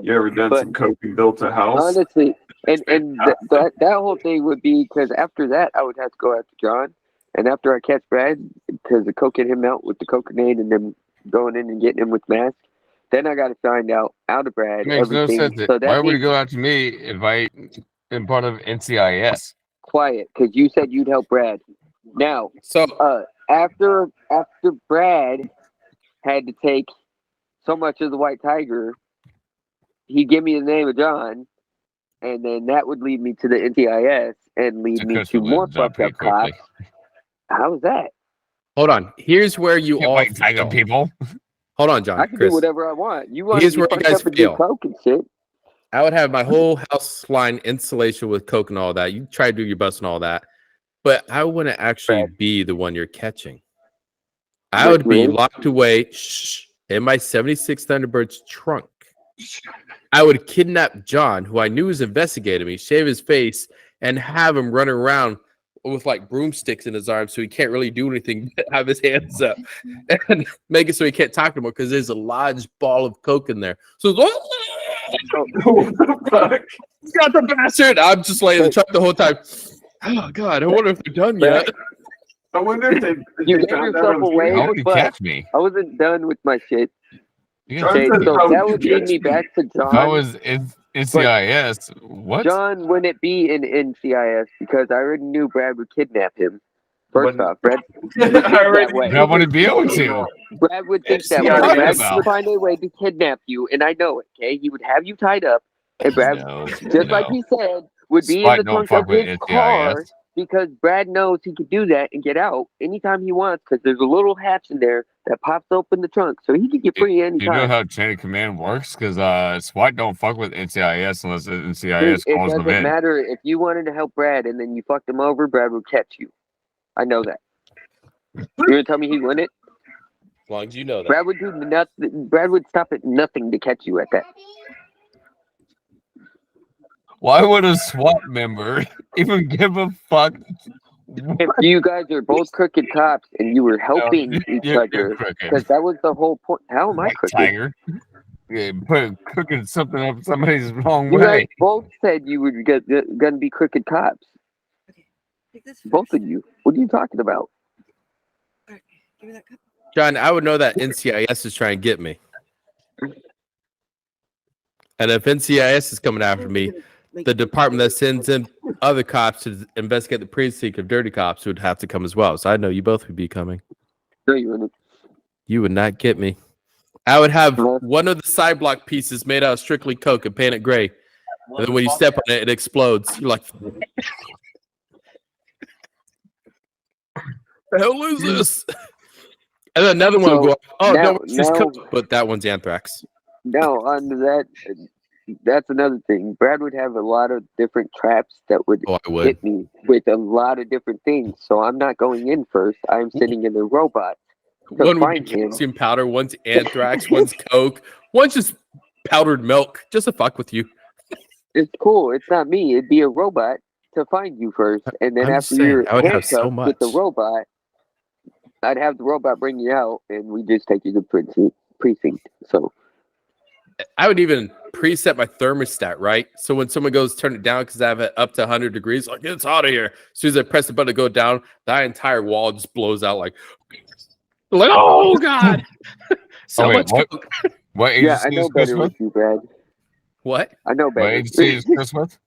You ever done But- some coke and built a house? Honestly, and that whole thing would be because after that I would have to go after John, and after I catch Brad because the coke hit him out with the cocaine and then going in and getting him with mask, then I got to find out of Brad It makes no everything. sense. So that Why would he means go after me if I am part of NCIS? quiet because you said you'd help Brad. Now, So after Brad had to take so much of the White Tiger, he'd give me the name of John, and then that would lead me to the NCIS and lead me Because to we more lose job fucked up pretty quickly. cops. How was that? hold on. Here's where you Get all white tiger fail. people. Hold on, John. I can Chris. do whatever I want. You want Here's to be where you fucked guys up and do fail. coke and shit? I would have my whole house line insulation with Coke and all that. You try to do your best and all that, but I wouldn't actually Right. be the one you're catching. I Wait, would be really? locked away in my 76 Thunderbird's trunk. I would kidnap John, who I knew was investigating me, shave his face, and have him running around with like broomsticks in his arms so he can't really do anything but have his hands up and make it so he can't talk anymore because there's a large ball of Coke in there. So What the fuck? got the bastard. I'm just laying in the truck the whole time. Oh God, I wonder if they're done yet. I wonder if they You they gave found yourself everyone's away. How video. would you but- catch me? I wasn't done with my shit. You John can Okay, said, so "How that would would you lead me catch me?" back to If I John. was in NCIS, what? John wouldn't be in NCIS because I already knew Brad would kidnap him. First But- off, Brad I already way. I wouldn't be able to. would think that Yeah, way. what Brad about? would find a way to kidnap you, and I know it. Okay, he would have you tied up, and Brad, No, just like he said, would be Spike in the don't trunk fuck of with his car NCIS. because Brad knows he could do that and get out anytime he wants because there's a little hatch in there that pops open the trunk, so he could get free Do you know anytime. how chain of command works? Because SWAT don't fuck with NCIS unless the Dude, NCIS it calls them doesn't in. matter if you wanted to help Brad and then you fucked him over, Brad would catch you. I know that. You gonna tell me he wouldn't? As long as you know that. Brad would do nothing. Brad would stop at nothing to catch you at that. Why would a SWAT member even give a fuck? If you guys are both crooked cops and you were helping each You're other, crooked. because that was the whole point. How am I White crooked? tiger. Yeah, cooking something up somebody's wrong You guys way. both said you were gonna be crooked cops. Okay, take this. Both first. of you. What are you talking about? All right, give me that cup. John, I would know that NCIS is trying to get me. And if NCIS is coming after me, the department that sends in other cops to investigate the precinct of dirty cops would have to come as well. So I know you both would be coming. No, you wouldn't. You would not get me. I would have Uh-huh. one of the side block pieces made out of strictly Coke and paint it gray. And then when you step on it, it explodes. You're like, the hell is this? And then another one will go, oh, now- no, it's just now- Coke, but that one's anthrax. Now, on to that, that's another thing. Brad would have a lot of different traps that would Oh, I would. hit me with a lot of different things. So I'm not going in first. I'm sitting in the robot to One would be find him. calcium powder, one's anthrax, one's Coke, one's just powdered milk, just to fuck with you. It's cool. It's not me. It'd be a robot to find you first, and then I'm after saying, you're I would have so handcuffed with the much. robot, I'd have the robot bring you out, and we just take you to precinct. So I would even preset my thermostat, right? So when someone goes turn it down because I have it up to 100 degrees, like it's hot of here. As soon as I press the button to go down, that entire wall just blows out like oh god. So wait, much what? coke. What yeah, agency I know is Chris better with? with you, Brad. What? I know What better. agency is Chris with?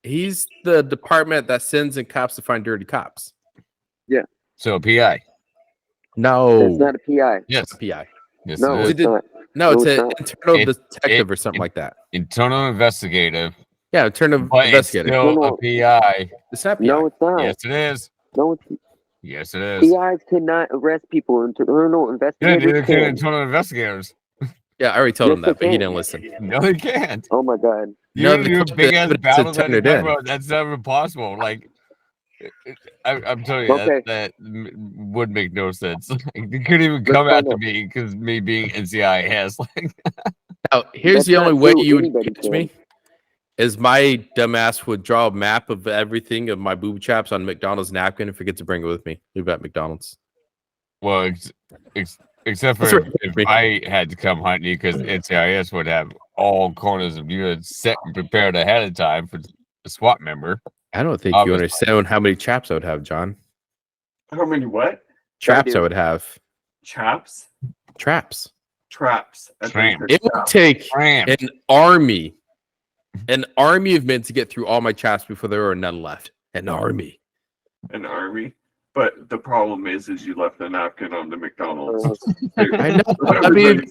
He's the department that sends in cops to find dirty cops. So PI. No. That's not a PI. Yes. PI. Yes, No, it is. it's not. No, it's No, it's an not. internal It- detective or it- something like that. Internal investigative, Yeah, internal but it's investigator. still No, a no. PI. It's not PI. No, it's not. Yes, it is. No, it's Yes, it is. PIs cannot arrest people. Internal Yeah, investigators neither can can. internal investigators. Yeah, I already told him Yes, that, but they he can. didn't listen. No, they can't. Oh my god. No, You the do a cops big have ass evidence to battle turn it undercover. in. That's never possible. Like, I'm telling you, Okay. that would make no sense. Like, they couldn't even Let's come find after out. me because me being NCIS. Like, Now, here's That's the only not way true. you would Anybody catch can. me is my dumbass would draw a map of everything of my booby traps on McDonald's napkin and forget to bring it with me. Leave it at McDonald's. well, except That's for right. if I had to come hunt you, because NCIS would have all corners of you set and prepared ahead of time for the SWAT member. I don't think you Obviously. understand how many traps I would have, John. How many what? Traps I do. would have. Chaps? Traps. Traps. I think Tramp. they're It would chaps. take Tramp. an army of men to get through all my traps before there were none left. An army. An army. But the problem is you left the napkin on the McDonald's. I know. I mean,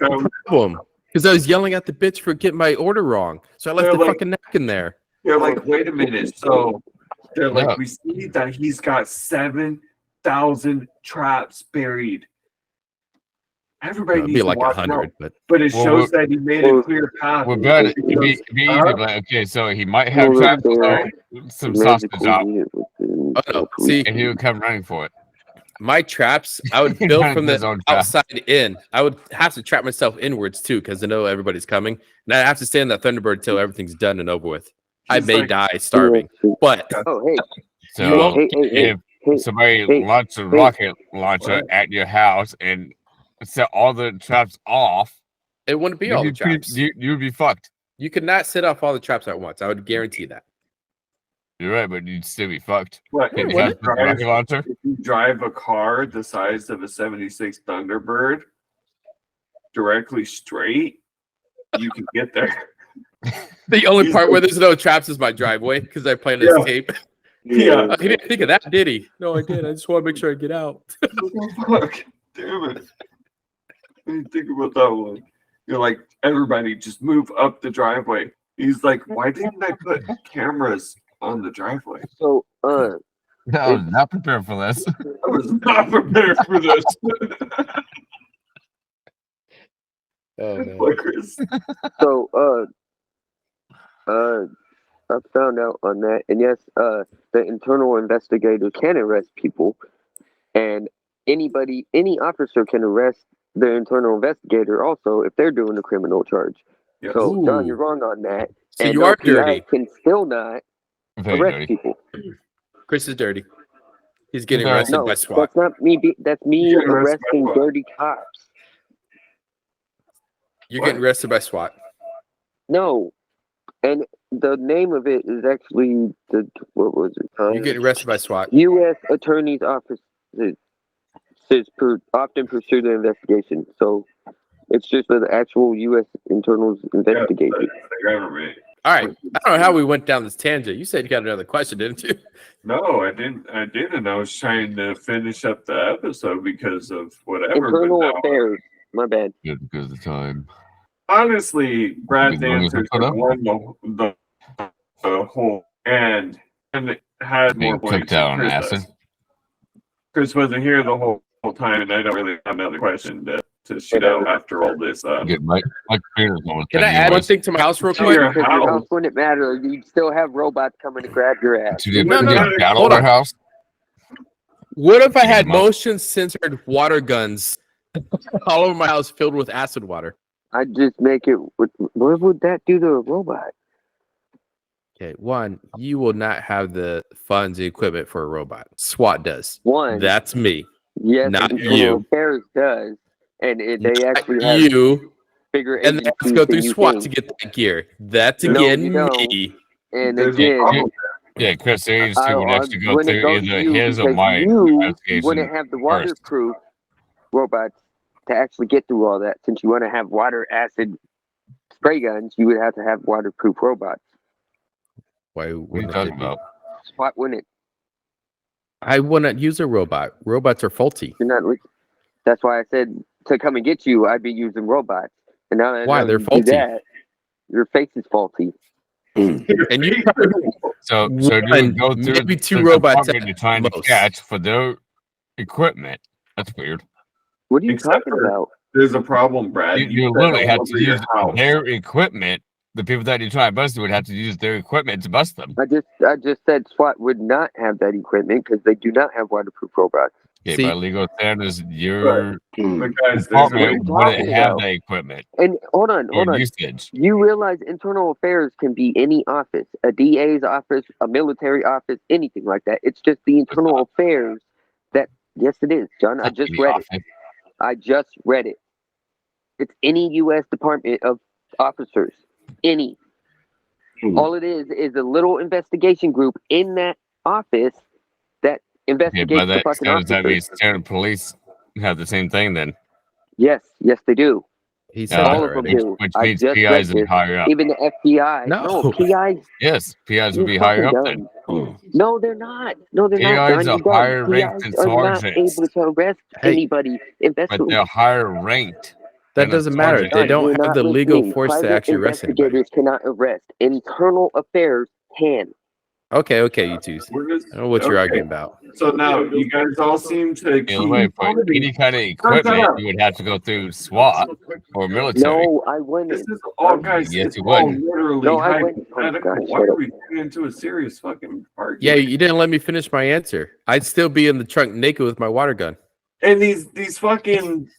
problem because I was yelling at the bitch for getting my order wrong, so I left They're the like- fucking napkin there. They're like, wait a minute. So they're like, Yeah. we see that he's got 7,000 traps buried. Everybody It'd needs be like to watch 100, out. but But it Well, shows that he made a well, clear path. Well, but It it'd be shows- easy. Huh? But okay, so he might have Well, traps, there- some sausage Magical out, unit within oh, no. the See, and he would come running for it. my traps, I would He build runs from his the own trap. outside in. I would have to trap myself inwards too, because I know everybody's coming, and I have to stay in that Thunderbird until everything's done and over with. I He's may like- die starving, but Oh, hey, So You won't hey, hey, hey, if hey, somebody hey, launches a hey. rocket launcher What? at your house and set all the traps off, it wouldn't be all the you'd be, traps. you'd be fucked. You could not set off all the traps at once. I would guarantee that. You're right, but you'd still be fucked. What, Can if you you have a rocket drive, launcher? if you drive a car the size of a 76 Thunderbird directly straight, you can get there. The only He's part where like- there's no traps is my driveway because I planned this Yeah. tape. Yeah. He didn't think of that, did he? No, I did. I just want to make sure I get out. Fuck. Damn it. I didn't think about that one. You're like, everybody just move up the driveway. He's like, why didn't I put cameras on the driveway? So, I was not prepared for this. I was not prepared for this. Oh no. What, Chris? I found out on that, and yes, the internal investigator can arrest people, and any officer can arrest the internal investigator also if they're doing a criminal charge. Yes. So, John, Ooh. you're wrong on that. So And you are OPI dirty. can still not Very arrest dirty. people. Chris is dirty. He's getting No. arrested No, by SWAT. that's not me. That's me You're getting arrested by arresting SWAT. dirty cops. You're getting arrested by SWAT. No, and the name of it is actually what was it? You're getting arrested by SWAT. U.S. Attorney's Office often pursue the investigation. So it's just the actual U.S. Internal Yeah, Investigation. that's the government. All right. I don't know how we went down this tangent. You said you got another question, didn't you? No, I didn't. I was trying to finish up the episode because of whatever. Internal but no. Affairs. My bad. Good because of the time. Honestly, Brad's Big bonus answers put up. won the whole and it had more Being points. cooked out on than Chris acid. does. Chris wasn't here the whole time, and I don't really have another question to shoot out after all this. Good. My computer's almost Can I done add one anyways. thing to my house real To quick? your Because your house. house wouldn't matter. You'd still have robots coming to grab your ass. To the No, no, no. battle Hold on. warehouse. What if I had Come on. motion censored water guns all over my house filled with acid water? I'd just make it. What would that do to a robot? Okay, one, you will not have the funds and equipment for a robot. SWAT does. One, That's me. yes, not Internal you. Affairs does, and they Not actually have you. bigger And they have to agencies go than through you SWAT think. to get that gear. That's No, again you don't. me. And There's a again, problem. Yeah, Chris Agency would I actually go wouldn't through go to either you his or because my you investigation wouldn't have the first. waterproof robots to actually get through all that. Since you want to have water acid spray guns, you would have to have waterproof robots. Why What are you wouldn't they talking be? about? SWAT wouldn't. I wouldn't use a robot. Robots are faulty. You're not. That's why I said to come and get you, I'd be using robots. And now that I Why? know They're you do faulty. that, your face is faulty. And you So you One, would go through maybe two the robots department at you're trying to most. catch for their equipment. That's weird. What are you Except talking for- about? There's a problem, Brad. You said literally all have over to your use house. their equipment. The people that you're trying to bust would have to use their equipment to bust them. I just said SWAT would not have that equipment because they do not have waterproof robots. Okay, See- by legal standards, your But guys, there's department What are you wouldn't talking have about? that equipment And hold on. or usage. You realize internal affairs can be any office, a DA's office, a military office, anything like that. It's just the internal affairs that, yes, it is, John. I just Any read it. office. I just read it. It's any U.S. Department of officers. Any. All it is a little investigation group in that office that Okay, investigates by the that fucking standards, that means officers. standard police have the same thing then. Yes, they do. he said Uh, that All of them already. do. Which I means just PIs read would be this. higher up. Even the FBI. No. PIs. Yes, PIs You would be higher up fucking then. dumb. No, they're not. No, they're not. PIs John. are You dumb. higher ranked PIs than are not sergeants. able to arrest Hey. anybody. But they're higher ranked. That than a doesn't matter. sergeant. They John, don't you're have not the legal listening. force to Private actually arrest anybody. investigators cannot arrest. Internal affairs can. Okay, you two. We're just, I don't know what you're okay. arguing about. So now you guys all seem to The other way, for any kind of equipment, you would have to go through SWAT or military. No, I This wouldn't. is all, guys. Yes, it's you all would. literally No, I wouldn't. Oh, hypothetical. God, Why shut are up. we getting into a serious fucking Yeah, argument? you didn't let me finish my answer. I'd still be in the trunk naked with my water gun. And these fucking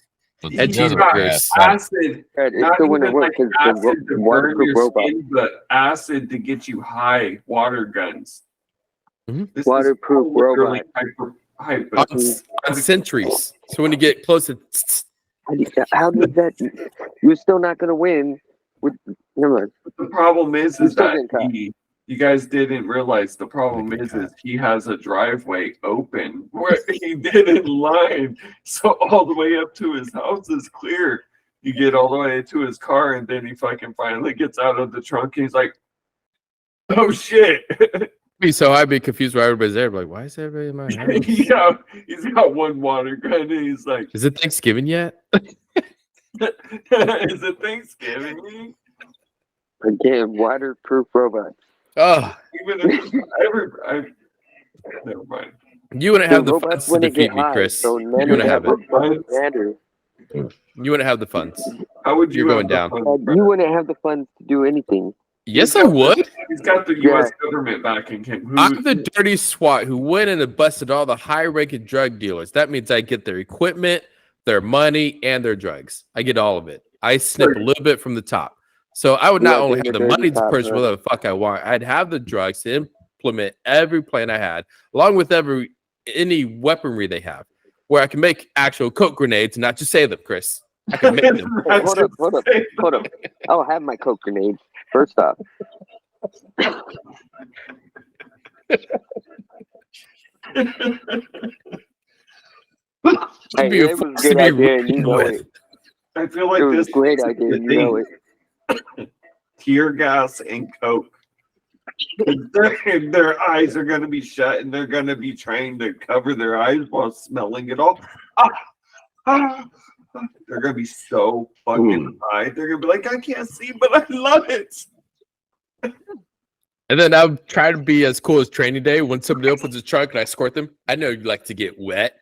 But And the other cheeseburgers. way, acid, It not still even wouldn't work like because acid the to burn waterproof your robot. skin, but acid to get you high. Water guns. Mhm. This Waterproof is literally robot. hyper. On sentries. So when you get close, it's How did that? You're still not going to win. With never mind. The problem is He's still that getting caught. you guys didn't realize the problem is he has a driveway open where he didn't line, so all the way up to his house is clear. You get all the way to his car, and then he fucking finally gets out of the trunk. And he's like, "Oh shit!" so I'd be confused why everybody's there. Like, why is everybody in my house? Yeah, he's got one water gun, and he's like, Is it Thanksgiving yet? "Is it Thanksgiving?" Again, waterproof robots. Oh, Even if never mind. you wouldn't have the robots funds to wouldn't defeat get me, high, Chris. so You none of wouldn't that have it. would matter. You wouldn't have the funds. How would you? You're have going the down. funds, Brad? You wouldn't have the funds to do anything. Yes, I would. He's got the U.S. government backing him. Who, I'm the dirty SWAT who went in and busted all the high-ranking drug dealers. That means I get their equipment, their money, and their drugs. I get all of it. I snip a little bit from the top. So I would You not are only being have a the dirty money to cop, purchase huh? whatever the fuck I want, I'd have the drugs to implement every plan I had, along with any weaponry they have, where I can make actual coke grenades and not just say them, Chris. I can make them. Hey, hold up. I'll have my coke grenades. First off. Hey, be a it was a force to good be idea, and you reckoned know with. it. I feel like It was this a great is idea, the and you know thing. it. Tear gas and coke. Their eyes are going to be shut, and they're going to be trying to cover their eyes while smelling it all. They're going to be so fucking high. They're going to be like, I can't see, but I love it. And then I'll try to be as cool as training day. When somebody opens a trunk and I escort them, I know you like to get wet.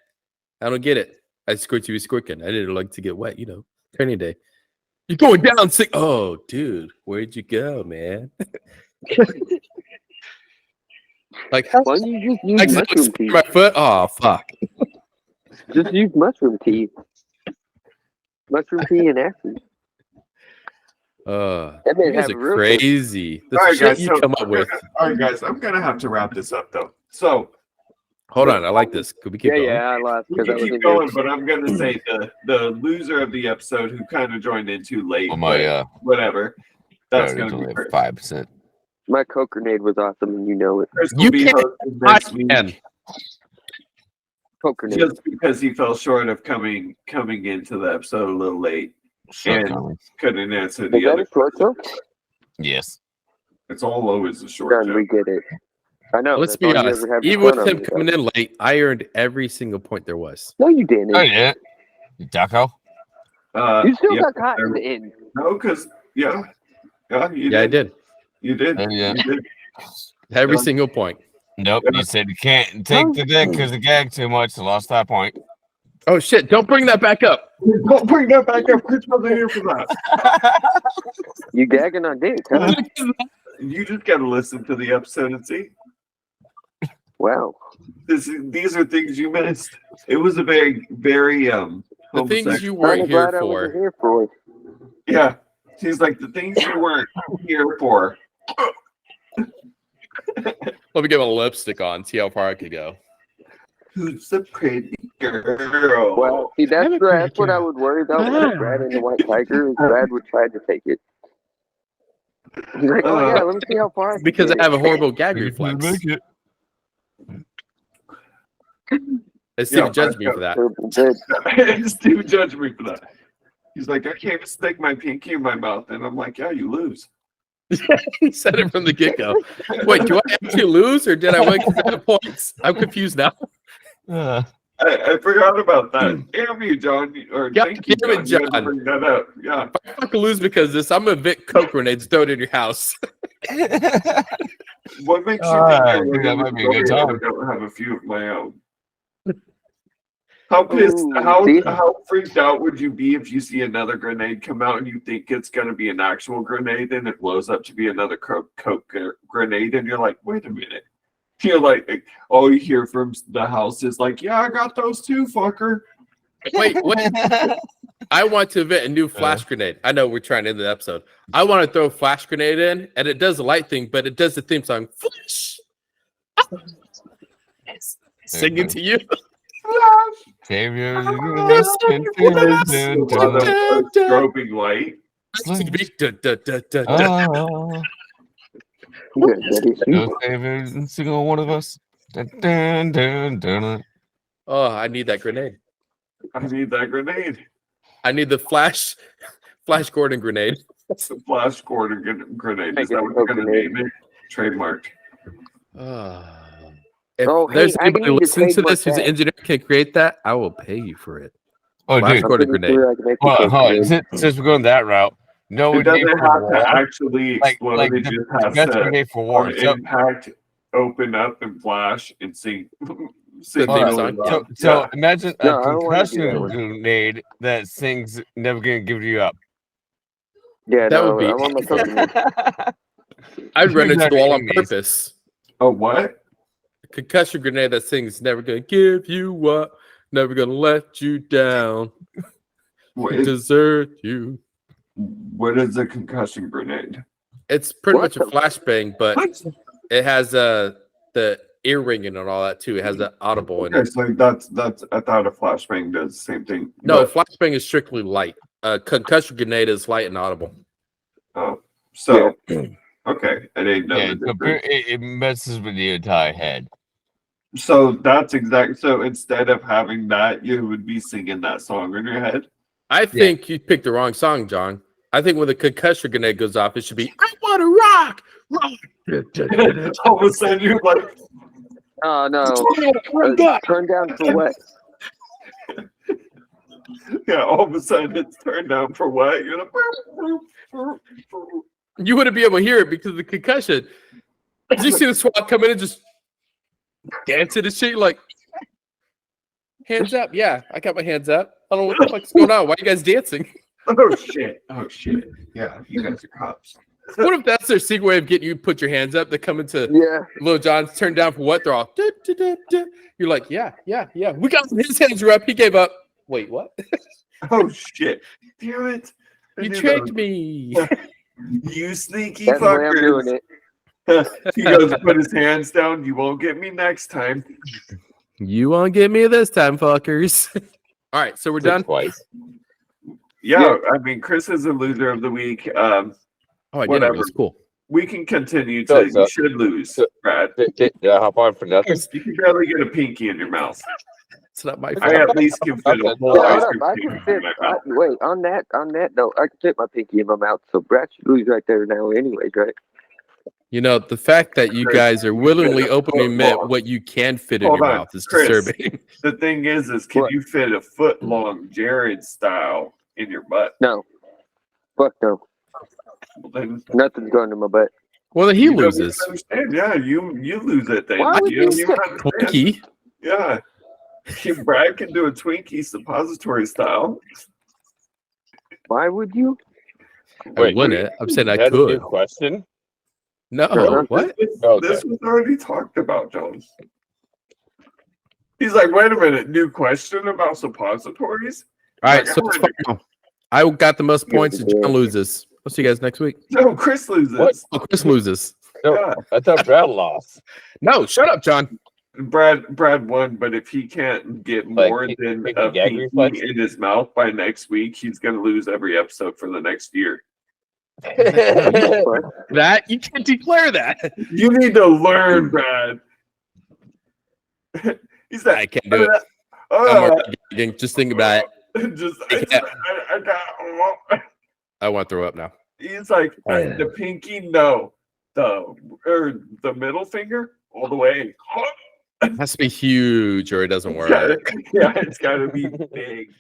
I don't get it. I escort you squirking. I didn't like to get wet, training day. You're going down sick. Oh, dude, where'd you go, man? Like, Why don't you just use I mushroom tea? my foot. Oh, fuck. Just use mushroom tea. Mushroom tea and acid. That man You guys have are real crazy. The All right, shit guys. you So come up with. all right, guys. I'm gonna have to wrap this up though. So Hold on, I like this. Could we keep Yeah, going? yeah, I lost we because I can was keep in going, here. but I'm gonna say the loser of the episode who kind of joined in too late. Oh my but whatever. That's gonna be Chris. 5%. My Coke grenade was awesome, and you know it. Chris will You be can't- hosting next week. can. Coke grenade. Just because he fell short of coming into the episode a little late, and couldn't answer Is the that other. a short Coke? Yes. It's always a short Done, joke. we get it. I know. Let's that's be all you honest. ever have to Even count with on him me, coming in late, I earned every single point there was. No, you didn't. Oh, yeah. You Ducko? You still yeah, got caught in the end. no, because you Yeah, I did. You did. Yeah. You did. Every Yeah. single point. Nope. You said you can't take the deck because the gag too much. So lost that point. Oh shit! Don't bring that back up. Don't bring that back up. Chris wasn't here for that. You gagging on dick, huh? You just got to listen to the episode and see. Wow. These are things you missed. It was a very, very The things homosexual- you I'm weren't here glad I wasn't for. here for. Yeah. She's like the things you weren't here for. Let me get my lipstick on. See how far I could go. Who's the pretty girl? Well, see, that's I'm a what I pretty would worry about with Brad and the White Tiger. Is Brad would try to take it. He's like, oh yeah, let me see how far. I can Because get I have a it." horrible gag reflex. And Steve Yeah, judged me for that. Purple bed. Steve judged me for that. He's like, I can't stick my pinky in my mouth, and I'm like, yeah, you lose. He said it from the get go. Wait, do I actually lose or did I win because I have points? I'm confused now. I forgot about that. Damn you, John. Or God thank you, damn it, John. You had to John. bring that up. Yeah. If I fucking lose because of this, I'm gonna Vic Coke grenades throw it in your house. What makes you Ah, think dude, that might be a good I time. don't have a few of my own? How pissed? Ooh, How see? how freaked out would you be if you see another grenade come out and you think it's gonna be an actual grenade and it blows up to be another Coke grenade and you're like, wait a minute. You're like, all you hear from the house is like, yeah, I got those too, fucker. Wait. I want to invent a new flash grenade. I know we're trying to end the episode. I want to throw a flash grenade in, and it does the light thing, but it does the theme song. Flash. Singing to you. Savior. Strobing light. Da, da, da, da. Oh, You got Betty Sue. no savior in single one of us. Dun, dun, dun, dun. Oh, I need that grenade. I need that grenade. I need the Flash Gordon grenade. It's the Flash Gordon grenade. Is Make it that a what you're Coke gonna grenade. name it? Trademark. If Oh, hey, there's I anybody need to listening to trademark this who's an that. engineer can create that, I will pay you for it. Oh, Flash dude. Gordon I'm pretty grenade. sure I can make a Hold on, Coke hold on. grenade. Since we're going that route, no It one doesn't need have for to war. actually Like explode. It the just has best to grenade for war. on So, impact, open up and flash and sing. The theme really song. loud. so imagine a No, I don't wanna do concussion that one. grenade that sings "Never Gonna Give You Up." Yeah, That no, would be- I want my Coke grenade. I'd run into the wall on Exactly. purpose. Oh, what? A concussion grenade that sings "Never gonna give you up, never gonna let you down, What is, desert you." what is a concussion grenade? It's pretty What much a the- flashbang, but What? it has the ear ringing and all that too. It has the audible in Okay, it. so that's I thought a flashbang does the same thing. No, But- flashbang is strictly light. Concussion grenade is light and audible. oh, so okay, I didn't know Yeah, the so difference. it messes with the entire head. So that's exact. So instead of having that, you would be singing that song in your head. I think you picked the wrong song, John. I think when the concussion grenade goes off, it should be "I want to rock, rock." All of a sudden, you're like, Oh no. Turn down for what? yeah. All of a sudden, it's turned down for what? You're like, You wouldn't be able to hear it because of the concussion. Did you see the SWAT come in and just dancing and shit? Like, hands up. Yeah, I got my hands up. I don't know what the fuck's going on. Why are you guys dancing? oh shit! Oh shit! Yeah, you guys are cops. What if that's their secret way of getting you to put your hands up? They come into Yeah. Lil John's turned down for what? They're all, "Du, du, du, du." You're like, yeah. We got his hands are up. He gave up. Wait, what? Oh shit! Damn it! I You knew tricked that me. You sneaky That's the way I'm doing fuckers. it. He goes to put his hands down. You won't get me next time. You won't get me this time, fuckers. All right, so we're done. Twice. Yeah, I mean, Chris is a loser of the week. Oh, I did whatever. it. It's cool. We can continue So- to. so- You should lose, so- Brad. Did I hop on for nothing? You can barely get a pinky in your mouth. It's not my I fault. at least can fit a whole Yeah, ice hold cream up. I cube can in fit. my mouth. Wait, on that though, I can fit my pinky in my mouth. So Brad should lose right there now, anyways, right? You know, the fact that you Chris, guys are willingly Chris, openly hold admit on. what you can fit in Hold your on, mouth is Chris. disturbing. The thing is can What? you fit a foot long Jared style in your butt? No. Fuck no. Well, then Nothing's going to my butt. Well, then he you don't loses. understand. Yeah, you lose it then. Why would You don't you even say- understand. Twinkie. Yeah. Brad can do a Twinkie suppository style. Why would you? I wouldn't. I'm saying I Is that a new could. question? No, Uh-huh. what? Okay. This was already talked about, John. He's like, wait a minute, new question about suppositories? All right, Like, so I it's wanted fun now. I got the most points, and John loses. I'll see you guys next week. No, Chris loses. What? Oh, Chris loses. No, Yeah. I thought Brad lost. No, shut up, John. Brad won, but if he can't get Like, more pick- than pick a a gag pinky reflex? in his mouth by next week, he's gonna lose every episode for the next year. That you can't declare that. You need to learn, Brad. He's I like, can't do it. I'm already gagging. Just think about it. just, I can't. I got. I want to throw up now. He's like the pinky, no, the middle finger all the way. It has to be huge, or it doesn't work. Yeah, it's gotta be big.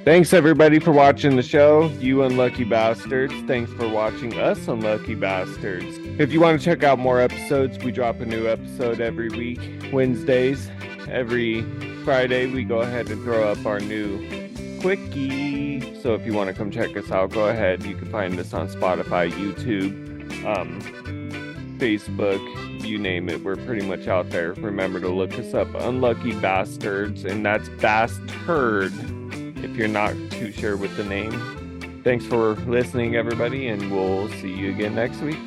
Thanks everybody for watching the show, you unlucky bastards. Thanks for watching us, unlucky bastards. If you want to check out more episodes, we drop a new episode every week, Wednesdays. Every Friday, we go ahead and throw up our new quickie. So if you want to come check us out, go ahead. You can find us on Spotify, YouTube, Facebook, you name it. We're pretty much out there. Remember to look us up, Unlucky Bastards, and that's Bastard if you're not too sure with the name. Thanks for listening, everybody, and we'll see you again next week.